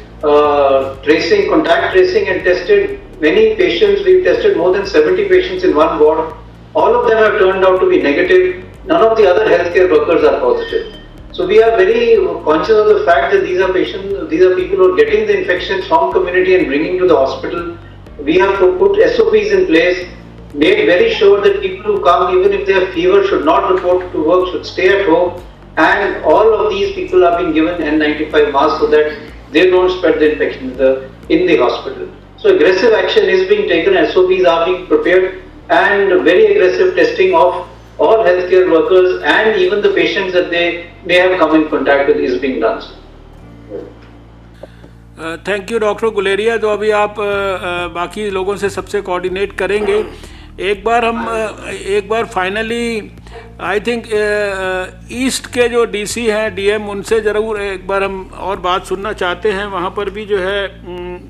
tracing, contact tracing, and tested many patients. We've tested more than 70 patients in one ward. All of them have turned out to be negative. None of the other healthcare workers are positive. So we are very conscious of the fact that these are patients, these are people who are getting the infection from community and bringing to the hospital. We have put SOPs in place, made very sure that people who come, even if they have fever, should not report to work, should stay at home. And all of these people have been given N95 masks so that they don't spread the infection in the hospital. So aggressive action is being taken, SOPs are being prepared, and very aggressive testing of all healthcare workers and even the patients that they may have come in contact with is being done. Thank you doctor Guleria. तो अभी आप बाकी लोगों से सबसे कोऑर्डिनेट करेंगे। एक बार फाइनली आई थिंक ईस्ट के जो डीसी हैं, डीएम, उनसे ज़रूर एक बार हम और बात सुनना चाहते हैं। वहाँ पर भी जो है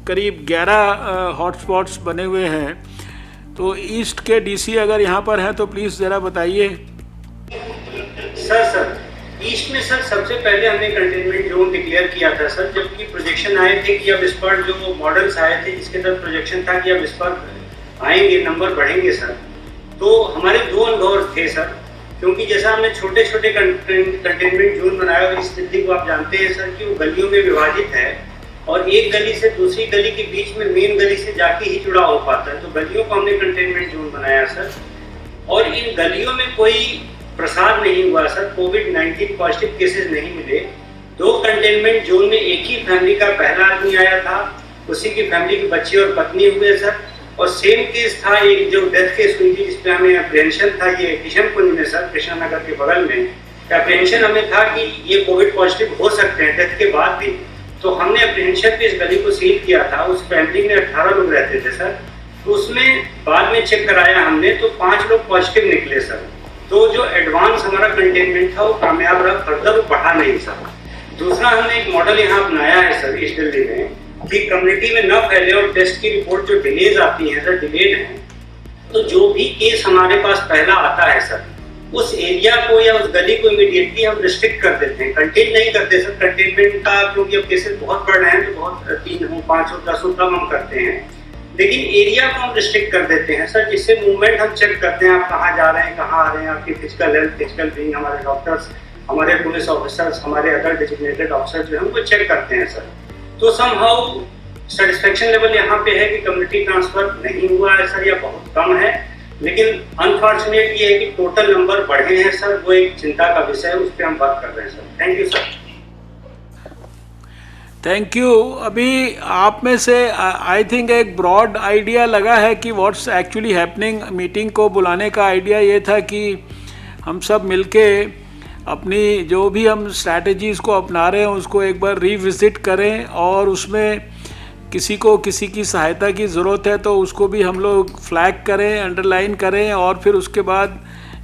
करीब 11 हॉटस्पॉट्स बने हुए हैं। तो ईस्ट के डीसी अगर यहाँ पर हैं तो प्लीज़ ज़रा बताइए। सर ईस्ट में सर सबसे पहले हमने कंटेनमेंट जोन डिक्लेयर किया था सर, जबकि प्रोजेक्शन आए थे कि अब इस पर जो मॉडल्स आए थे जिसके अंदर प्रोजेक्शन था कि अब इस पर आएंगे, नंबर बढ़ेंगे सर। तो हमारे दो अनुभव थे सर, क्योंकि जैसा हमने छोटे छोटे कंटेनमेंट जोन बनाया और इस दिल्ली को आप जानते हैं सर कि वो गलियों में विभाजित है और एक गली से दूसरी गली के बीच में मेन गली से जाके ही जुड़ा हो पाता है। तो गलियों को हमने कंटेनमेंट जोन बनाया सर, और इन गलियों में कोई प्रसार नहीं हुआ सर, कोविड-19 पॉजिटिव केसेस नहीं मिले। 2 कंटेनमेंट जोन में एक ही फैमिली का पहला आदमी आया था, उसी की फैमिली के बच्चे और पत्नी हुए सर, और सेम केस था एक जो डेथ केस हुई थी जिसपे हमें अप्रेंशन था, ये किशनपुरी में सर, कृष्णा नगर के बगल में अप्रेंशन हमें था कि ये कोविड पॉजिटिव हो सकते हैं डेथ के बाद भी। तो हमने अप्रेंशन पे इस गली को सील किया था। उस फैमिली में 18 लोग रहते थे सर, तो उसमें बाद में चेक कराया हमने तो 5 लोग पॉजिटिव निकले सर। तो जो एडवांस हमारा कंटेनमेंट था वो कामयाब रहा, फर्दर वो बढ़ा नहीं सर। दूसरा हमने एक मॉडल यहाँ अपनाया है सर इस दिल्ली में कि कम्युनिटी में न फैले और टेस्ट की रिपोर्ट जो डिलेज आती है सर, डिलेड है, तो जो भी केस हमारे पास पहला आता है सर, उस एरिया को या उस गली को इमीडिएटली हम रिस्ट्रिक्ट कर देते हैं, कंटेन नहीं करते सर। कंटेनमेंट का क्योंकि अब केसेस बहुत बढ़ रहे हैं तो बहुत 3 हो 5 हो 10 हो तब हम करते हैं, लेकिन एरिया को हम रिस्ट्रिक्ट कर देते हैं सर, जिससे मूवमेंट हम चेक करते हैं, आप कहाँ जा रहे हैं, कहाँ आ रहे हैं, आपकी फिजिकल हेल्थ, फिजिकल बीइंग, हमारे डॉक्टर्स, हमारे पुलिस ऑफिसर्स, हमारे अदर डेजिग्नेटेड ऑफिसर जो है वो चेक करते हैं सर। तो समहाउ सेटिस्फेक्शन लेवल यहाँ पे है कि कम्युनिटी ट्रांसफर नहीं हुआ है सर या बहुत कम है, लेकिन अनफॉर्चुनेट ये है कि टोटल नंबर बढ़े हैं सर, वो एक चिंता का विषय है, उस पर हम बात कर रहे हैं sir. Thank you sir. Thank you. अभी आप में से आई थिंक एक ब्रॉड आइडिया लगा है कि व्हाट्स एक्चुअली हैपनिंग। मीटिंग को बुलाने का आइडिया ये था कि हम सब मिलके अपनी जो भी हम स्ट्रैटेजीज़ को अपना रहे हैं उसको एक बार रिविज़िट करें, और उसमें किसी को किसी की सहायता की ज़रूरत है तो उसको भी हम लोग फ्लैग करें, अंडरलाइन करें, और फिर उसके बाद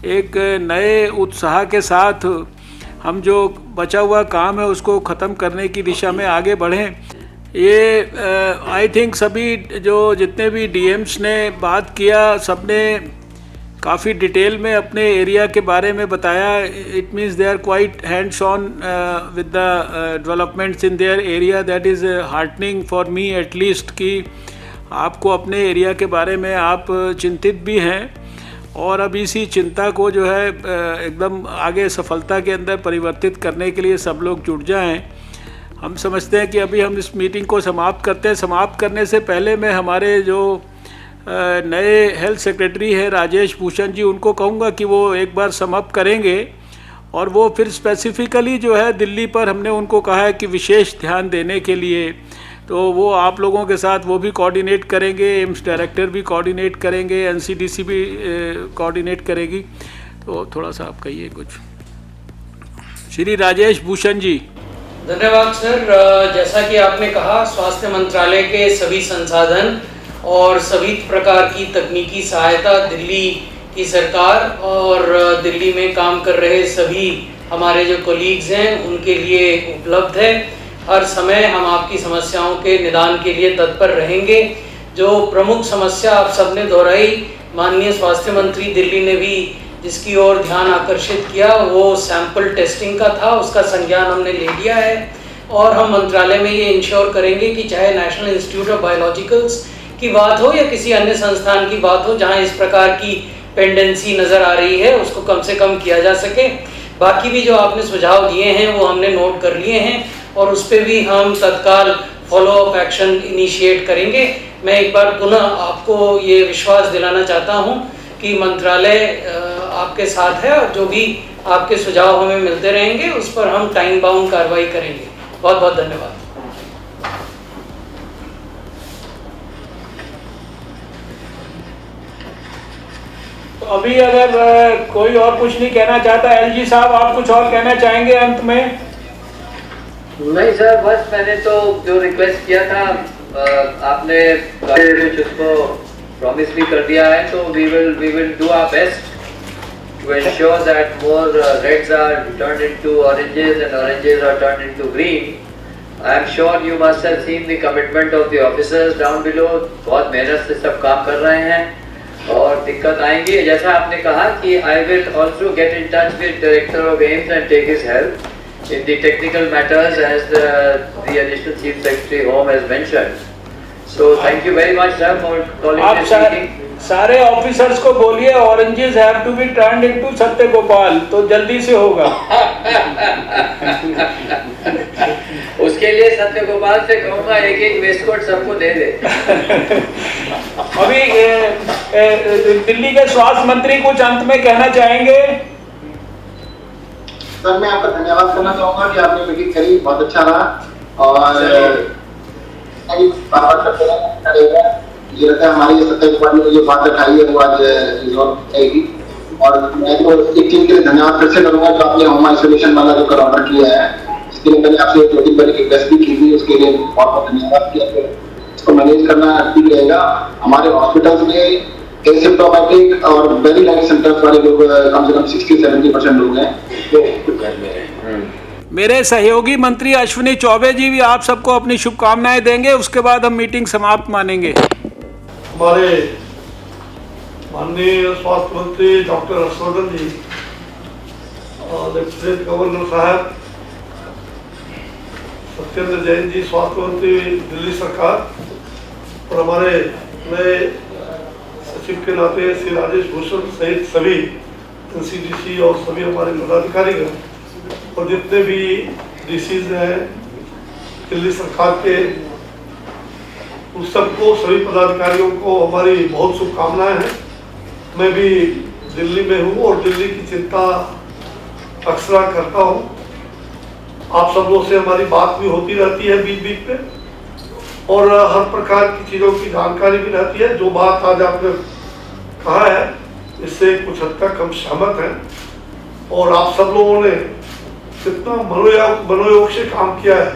एक नए उत्साह के साथ हम जो बचा हुआ काम है उसको ख़त्म करने की दिशा में आगे बढ़ें। ये आई थिंक सभी जो जितने भी डीएम्स ने बात किया, सब ने काफ़ी डिटेल में अपने एरिया के बारे में बताया। It means they are quite hands on with the developments in their area. That is heartening for me at least कि आपको अपने एरिया के बारे में आप चिंतित भी हैं, और अब इसी चिंता को जो है एकदम आगे सफलता के अंदर परिवर्तित करने के लिए सब लोग जुट जाएं। हम समझते हैं कि अभी हम इस मीटिंग को समाप्त करते हैं। समाप्त करने से पहले मैं हमारे जो नए हेल्थ सेक्रेटरी है राजेश भूषण जी, उनको कहूँगा कि वो एक बार समअप करेंगे, और वो फिर स्पेसिफिकली जो है दिल्ली पर हमने उनको कहा है कि विशेष ध्यान देने के लिए, तो वो आप लोगों के साथ वो भी कोऑर्डिनेट करेंगे, एम्स डायरेक्टर भी कोऑर्डिनेट करेंगे, एनसीडीसी भी कोऑर्डिनेट करेगी। तो थोड़ा सा आप कहिए कुछ, श्री राजेश भूषण जी। धन्यवाद सर। जैसा कि आपने कहा, स्वास्थ्य मंत्रालय के सभी संसाधन और सभी प्रकार की तकनीकी सहायता दिल्ली की सरकार और दिल्ली में काम कर रहे सभी हमारे जो कोलीग्स हैं उनके लिए उपलब्ध है। हर समय हम आपकी समस्याओं के निदान के लिए तत्पर रहेंगे। जो प्रमुख समस्या आप सबने दोहराई, माननीय स्वास्थ्य मंत्री दिल्ली ने भी जिसकी ओर ध्यान आकर्षित किया, वो सैंपल टेस्टिंग का था। उसका संज्ञान हमने ले लिया है, और हम मंत्रालय में ये इंश्योर करेंगे कि चाहे नेशनल इंस्टीट्यूट ऑफ बायोलॉजिकल्स की बात हो या किसी अन्य संस्थान की बात हो, जहां इस प्रकार की पेंडेंसी नज़र आ रही है उसको कम से कम किया जा सके। बाकी भी जो आपने सुझाव दिए हैं वो हमने नोट कर लिए हैं, और उस पर भी हम तत्काल फॉलो अप एक्शन इनिशिएट करेंगे। मैं एक बार पुनः आपको ये विश्वास दिलाना चाहता हूँ कि मंत्रालय आपके साथ है, और जो भी आपके सुझाव हमें मिलते रहेंगे उस पर हम टाइम बाउंड कार्रवाई करेंगे। बहुत बहुत धन्यवाद। अभी अगर कोई और कुछ नहीं कहना चाहता, एलजी साहब आप कुछ और कहना चाहेंगे अंत में? नहीं सर, बस मैंने तो जो रिक्वेस्ट किया था आपने कुछ उसको प्रॉमिस भी कर दिया है, तो we will do our best to ensure that more reds are turned into oranges and oranges are turned into green. I am sure you must have seen the commitment of the officers down below. बहुत मेहनत से सब काम कर रहे हैं, और दिक्कत आएंगी जैसा आपने कहा कि I will also get in touch with Director of AIIMS and take his help in the technical matters as the Additional Chief Secretary Home has mentioned. So thank you very much sir for calling this meeting. सारे ऑफिसर्स को बोलिए oranges have to be turned into Satya Gopal, तो जल्दी से होगा। उसके लिए सत्य गोपाल से कहूँगा एक एक वेस्टकोट सबको दे दे। अभी दिल्ली के स्वास्थ्य मंत्री कुछ अंत में कहना चाहेंगे? सर मैं आपका धन्यवाद करना चाहूँगा कि आपने मीटिंग करी, बहुत अच्छा रहा, और बात करते रहेगा। ये रहता है हमारी सत्ता गोपाल ने जो बात रखाई है वो आज रिजॉल्व आएगी, और मैं तो एक टीम के लिए धन्यवाद फिर से करूँगा जो आपने होम आइसोलेशन वाला जो ऑर्डर किया है, इसके लिए मैंने आपसे 2-3 बार रिक्वेस्ट भी की थी, उसके लिए बहुत बहुत धन्यवाद किया। इसको मैनेज करना ठीक रहेगा। हमारे हॉस्पिटल्स में एसिम्प्टोमेटिक और वेरी लाइट सिम्टम्स वाले लोग कम से कम 60-70% लोग हैं जो घर में रहे। मेरे सहयोगी मंत्री अश्विनी चौबे जी भी आप सबको अपनी शुभकामनाएं देंगे, उसके बाद हम मीटिंग समाप्त मानेंगे। हमारे माननीय स्वास्थ्य मंत्री डॉक्टर हर्षवर्धन जी, लेफ्टिनेंट गवर्नर साहब सत्येंद्र जैन जी स्वास्थ्य मंत्री दिल्ली सरकार, और हमारे नए सचिव के नाते श्री राजेश भूषण सहित सभी NCDC और सभी हमारे पदाधिकारीगण और जितने भी DCs हैं दिल्ली सरकार के, उन सबको, सभी पदाधिकारियों को हमारी बहुत शुभकामनाएं हैं। मैं भी दिल्ली में हूँ और दिल्ली की चिंता अक्सर करता हूँ। आप सब लोग से हमारी बात भी होती रहती है बीच बीच में, और हर प्रकार की चीज़ों की जानकारी भी रहती है। जो बात आज आपने कहा है इससे कुछ हद तक हम सहमत हैं, और आप सब लोगों ने कितना मनोयोग से काम किया है।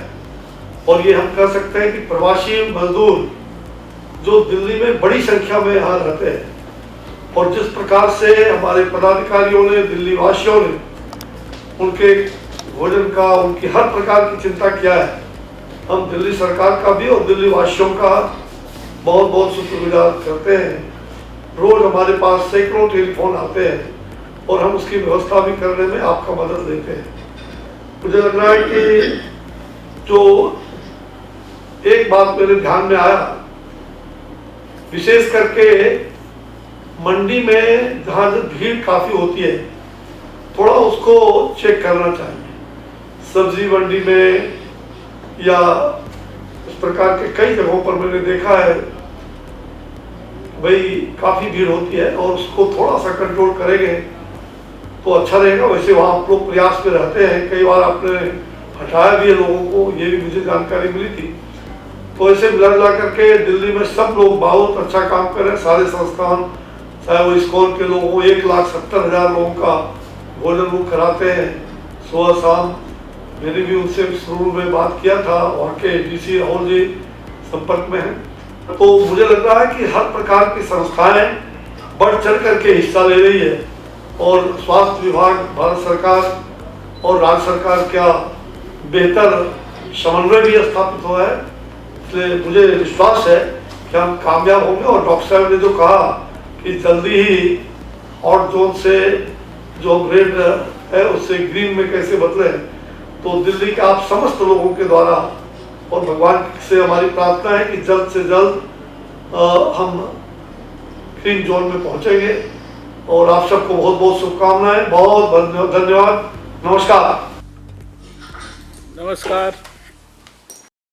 और ये हम कह सकते हैं कि प्रवासी मजदूर जो दिल्ली में बड़ी संख्या में यहाँ रहते हैं, और जिस प्रकार से हमारे पदाधिकारियों ने, दिल्ली वासियों ने उनके भोजन का, उनकी हर प्रकार की चिंता किया है, हम दिल्ली सरकार का भी और दिल्ली वासियों का बहुत बहुत शुक्रगुजार करते हैं। रोज हमारे पास सैकड़ों टेलीफोन आते हैं और हम उसकी व्यवस्था भी करने में आपका मदद लेते हैं। मुझे लग रहा है कि जो एक बात मेरे ध्यान में आया, विशेष करके मंडी में जहाँ भीड़ काफी होती है, थोड़ा उसको चेक करना चाहिए। सब्जी मंडी में या इस प्रकार के कई जगहों पर मैंने देखा है भाई काफी भीड़ होती है, और उसको थोड़ा सा कंट्रोल करेंगे तो अच्छा रहेगा। वैसे वहाँ आप लोग प्रयास में रहते हैं, कई बार आपने हटाया भी है लोगों को, ये भी मुझे जानकारी मिली थी। तो ऐसे मिला करके दिल्ली में सब लोग बहुत अच्छा काम कर रहे हैं, सारे संस्थान, चाहे वो इस्कॉन के लोग हों, 1,70,000 लोगों का भोजन वो कराते हैं सुबह शाम। मैंने भी उनसे शुरू में बात किया था, वहाँ के DC राहुल जी संपर्क में हैं। तो मुझे लग रहा है कि हर प्रकार की संस्थाएं बढ़ चढ़ करके हिस्सा ले रही है, और स्वास्थ्य विभाग, भारत सरकार और राज्य सरकार का बेहतर समन्वय भी स्थापित हुआ है। इसलिए मुझे विश्वास है कि हम कामयाब होंगे। और डॉक्टर साहब ने जो कहा कि जल्दी ही हॉट जोन से जो रेड है उससे ग्रीन में कैसे बदले, तो दिल्ली के आप समस्त लोगों के द्वारा और भगवान से हमारी प्रार्थना है कि जल्द से जल्द हम ग्रीन जोन में पहुंचेंगे। और आप सबको बहुत बहुत शुभकामनाएं, बहुत धन्यवाद, नमस्कार। नमस्कार।